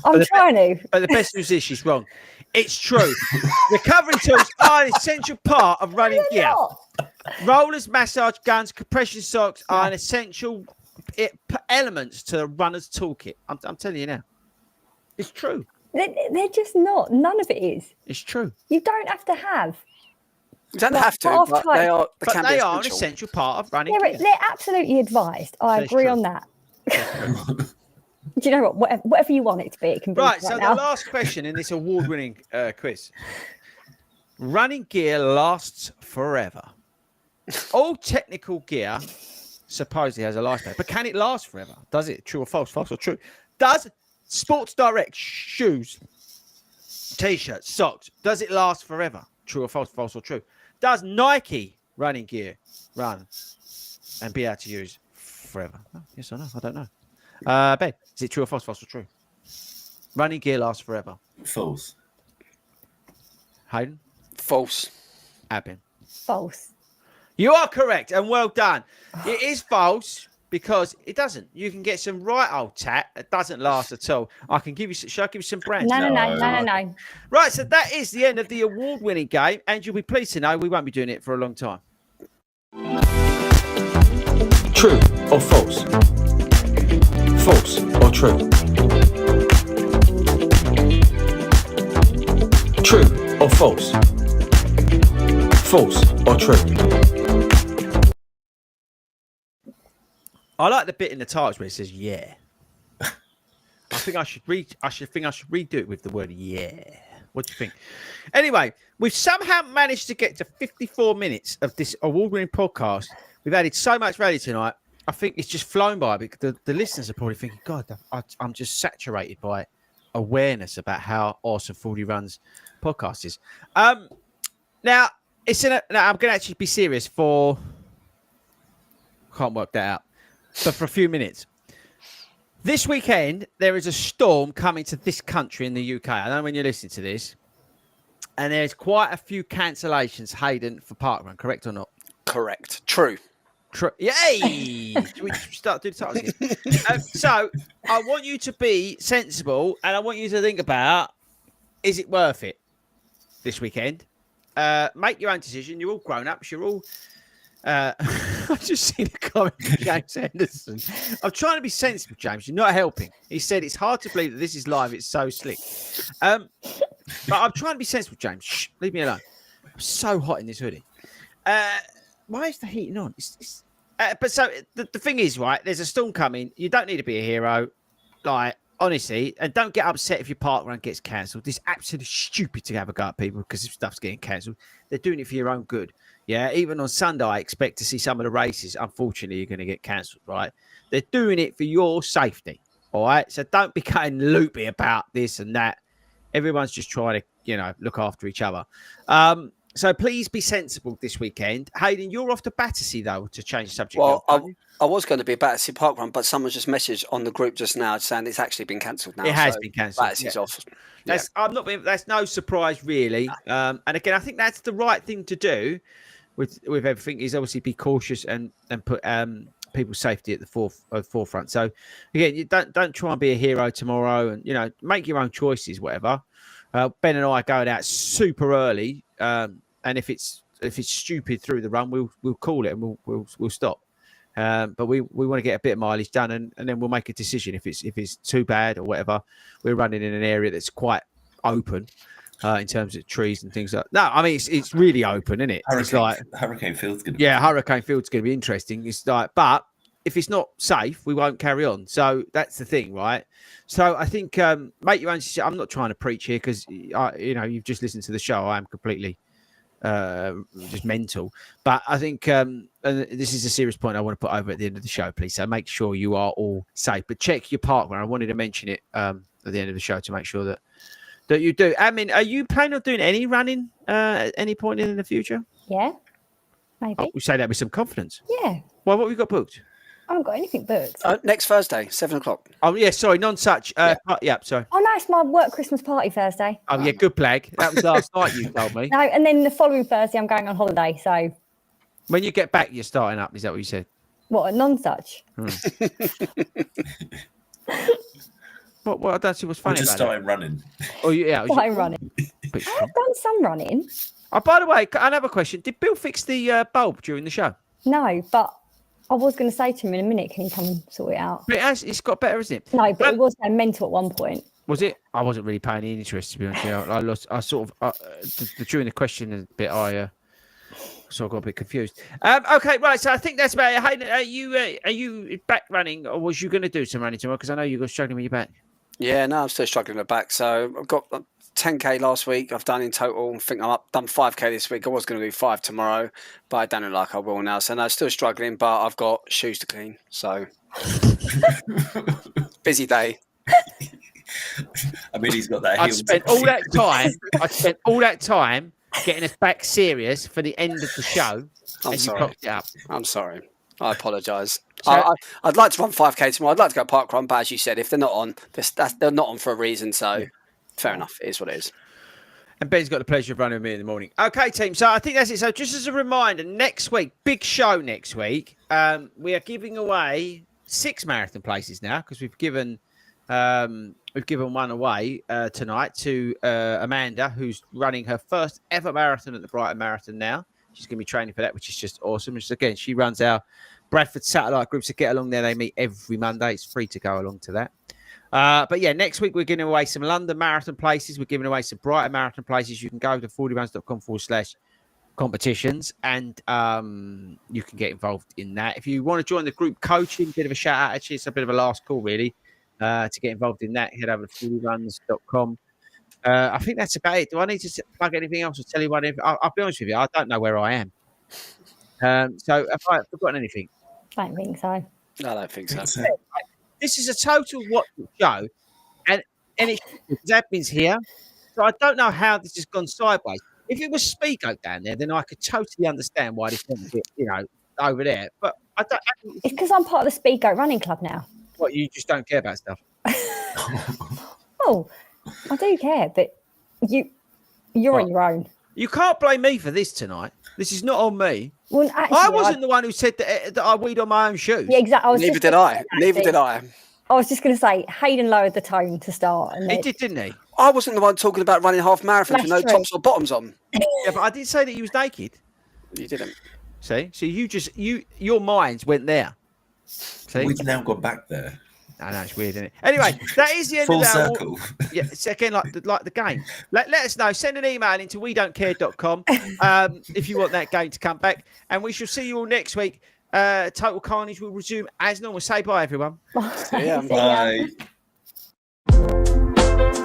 I'm trying to. But the best news is she's wrong. It's true. Recovery tools are an essential part of running They're gear. not. Rollers, massage guns, compression socks are an essential elements to the runner's toolkit. I'm telling you now. It's true. They're just not. None of it is. It's true. You don't have to have. You don't Like, have to, half but time. they are. But can they be are an essential. essential part of running gear. They're absolutely advised. I That is agree true. on that. Do you know what? Whatever you want it to be, it can be. Right, so now. the last question in this award-winning quiz. Running gear lasts forever. All technical gear supposedly has a lifespan, but can it last forever? Does it? True or false? False or true? Does Sports Direct shoes, T-shirts, socks, does it last forever? True or false? False or true? Does Nike running gear run and be able to use forever? Oh, yes or no? I don't know. Ben, is it true or false? False or true? Running gear lasts forever. False. Hayden? False. Admin. False. You are correct, and well done. It is false because it doesn't. You can get some right old tat that doesn't last at all. I can give you. Shall I give you some brands? No. Right, so that is the end of the award-winning game, and you'll be pleased to know we won't be doing it for a long time. True or false? False or true? True or false? False or true? I like the bit in the titles where it says "yeah." I think I should redo it with the word "yeah." What do you think? Anyway, we've somehow managed to get to 54 minutes of this award-winning podcast. We've added so much value tonight. I think it's just flown by because the listeners are probably thinking, God, I'm just saturated by awareness about how awesome 40 Runs podcast is. Now, I'm going to actually be serious for... Can't work that out. But for a few minutes. This weekend, there is a storm coming to this country in the UK. I don't know when you're listening to this. And there's quite a few cancellations, Hayden, for Parkrun, correct or not? Correct. True. Yay! Should we start doing the titles again? So, I want you to be sensible and I want you to think about, is it worth it this weekend? Make your own decision. You're all grown-ups. You're all... I've just seen a comment from James Anderson. I'm trying to be sensible, James. You're not helping. He said it's hard to believe that this is live. It's so slick. But I'm trying to be sensible, James. Shh, leave me alone. I'm so hot in this hoodie. Why is the heating on? But so the thing is, right, there's a storm coming. You don't need to be a hero. Like, honestly, and don't get upset if your parkrun gets cancelled. It's absolutely stupid to have a go at people because if stuff's getting cancelled. They're doing it for your own good. Yeah, even on Sunday, I expect to see some of the races. Unfortunately, you're going to get cancelled, right? They're doing it for your safety, all right? So don't be getting loopy about this and that. Everyone's just trying to, look after each other. So please be sensible this weekend. Hayden, you're off to Battersea, though, to change the subject. Well, I was going to be at Battersea Parkrun, but someone just messaged on the group just now saying it's actually been cancelled now. It has been cancelled. Battersea's off. That's no surprise, really. And again, I think that's the right thing to do with everything is obviously be cautious and put people's safety at the forefront. So again, you don't try and be a hero tomorrow, and make your own choices, whatever. Ben and I are going out super early, and if it's stupid through the run, we'll call it and we'll stop. But we want to get a bit of mileage done, and then we'll make a decision if it's too bad or whatever. We're running in an area that's quite open. In terms of trees and things like that. No, I mean it's really open, isn't it? Hurricane Field's going to be. Yeah, Hurricane Field's going to be interesting. It's like, but if it's not safe, we won't carry on. So that's the thing, right? So I think make your own decision. I'm not trying to preach here because you've just listened to the show. I am completely just mental. But I think and this is a serious point I want to put over at the end of the show, please. So make sure you are all safe. But check your parkrun. I wanted to mention it at the end of the show to make sure that you do. I mean, are you planning on doing any running at any point in the future? Yeah, maybe. Oh, we say that with some confidence. Yeah. Well, what have we got booked? I haven't got anything booked. Next Thursday, 7:00. Oh, yeah, sorry, non-such. Sorry. Oh, no, it's my work Christmas party Thursday. Oh, yeah, good plag. That was last night you told me. No, and then the following Thursday I'm going on holiday, so... When you get back, you're starting up. Is that what you said? What, a non-such? Well, I don't see what's funny just about starting running. Oh, yeah. Starting running. I've done some running. Oh, by the way, another question. Did Bill fix the bulb during the show? No, but I was going to say to him in a minute, can you come and sort it out? But it's got better, isn't it? No, but it was going mental at one point. Was it? I wasn't really paying any interest, to be honest. I lost. I sort of during the question a bit. So I got a bit confused. Okay, right. So I think that's about it. Hayden, are you back running, or was you going to do some running tomorrow? Because I know you were struggling with your back. Yeah, no, I'm still struggling with the back. So I've got 10K last week. I've done in total. I think done 5K this week. I was going to do 5 tomorrow, but I don't look like I will now. So no, still struggling, but I've got shoes to clean. So busy day. I mean, he's got that. I spent all that time getting us back serious for the end of the show. I'm sorry. You cocked it up. I'm sorry. I apologise. So, I'd like to run 5K tomorrow. I'd like to go parkrun, but as you said, if they're not on, they're not on for a reason. So fair enough. It is what it is. And Ben's got the pleasure of running with me in the morning. Okay, team. So I think that's it. So just as a reminder, next week, big show next week. We are giving away 6 marathon places now because we've given one away tonight to Amanda, who's running her first ever marathon at the Brighton Marathon now. She's going to be training for that, which is just awesome. Again, she runs our Bradford satellite group, so get along there. They meet every Monday. It's free to go along to that. But yeah, next week we're giving away some London marathon places. We're giving away some Brighton marathon places. You can go to fordyruns.com/competitions and you can get involved in that. If you want to join the group coaching, bit of a shout out. Actually, it's a bit of a last call, really, to get involved in that. Head over to fordyruns.com. I think that's about it. Do I need to plug anything else or tell you what? I'll be honest with you, I don't know where I am. So have I forgotten anything? I don't think so. No, I don't think so. This is a total watch show, and it's admin's here, so I don't know how this has gone sideways. If it was Speako down there, then I could totally understand why this went a bit, over there. But I don't. It's because I'm part of the Speako running club now. What, you just don't care about stuff? Oh, I do care, but you're on your own. You can't blame me for this tonight. This is not on me. Well, actually, I wasn't the one who said that I weed on my own shoes. Yeah, exactly. Neither did I. Neither did I. I was just going to say, Hayden lowered the tone to start. And He did, didn't he? I wasn't the one talking about running half marathons with no That's true. tops or bottoms on. Yeah, but I did say that you was naked. You didn't. See? So your minds went there. See? We've now gone back there. I know, it's weird, isn't it? Anyway, that is the end Full of that. circle. Yeah, it's again like the game. Let us know. Send an email into wedon'tcare.com if you want that game to come back. And we shall see you all next week. Total Carnage will resume as normal. Say bye, everyone. Yeah. See ya.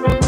Bye.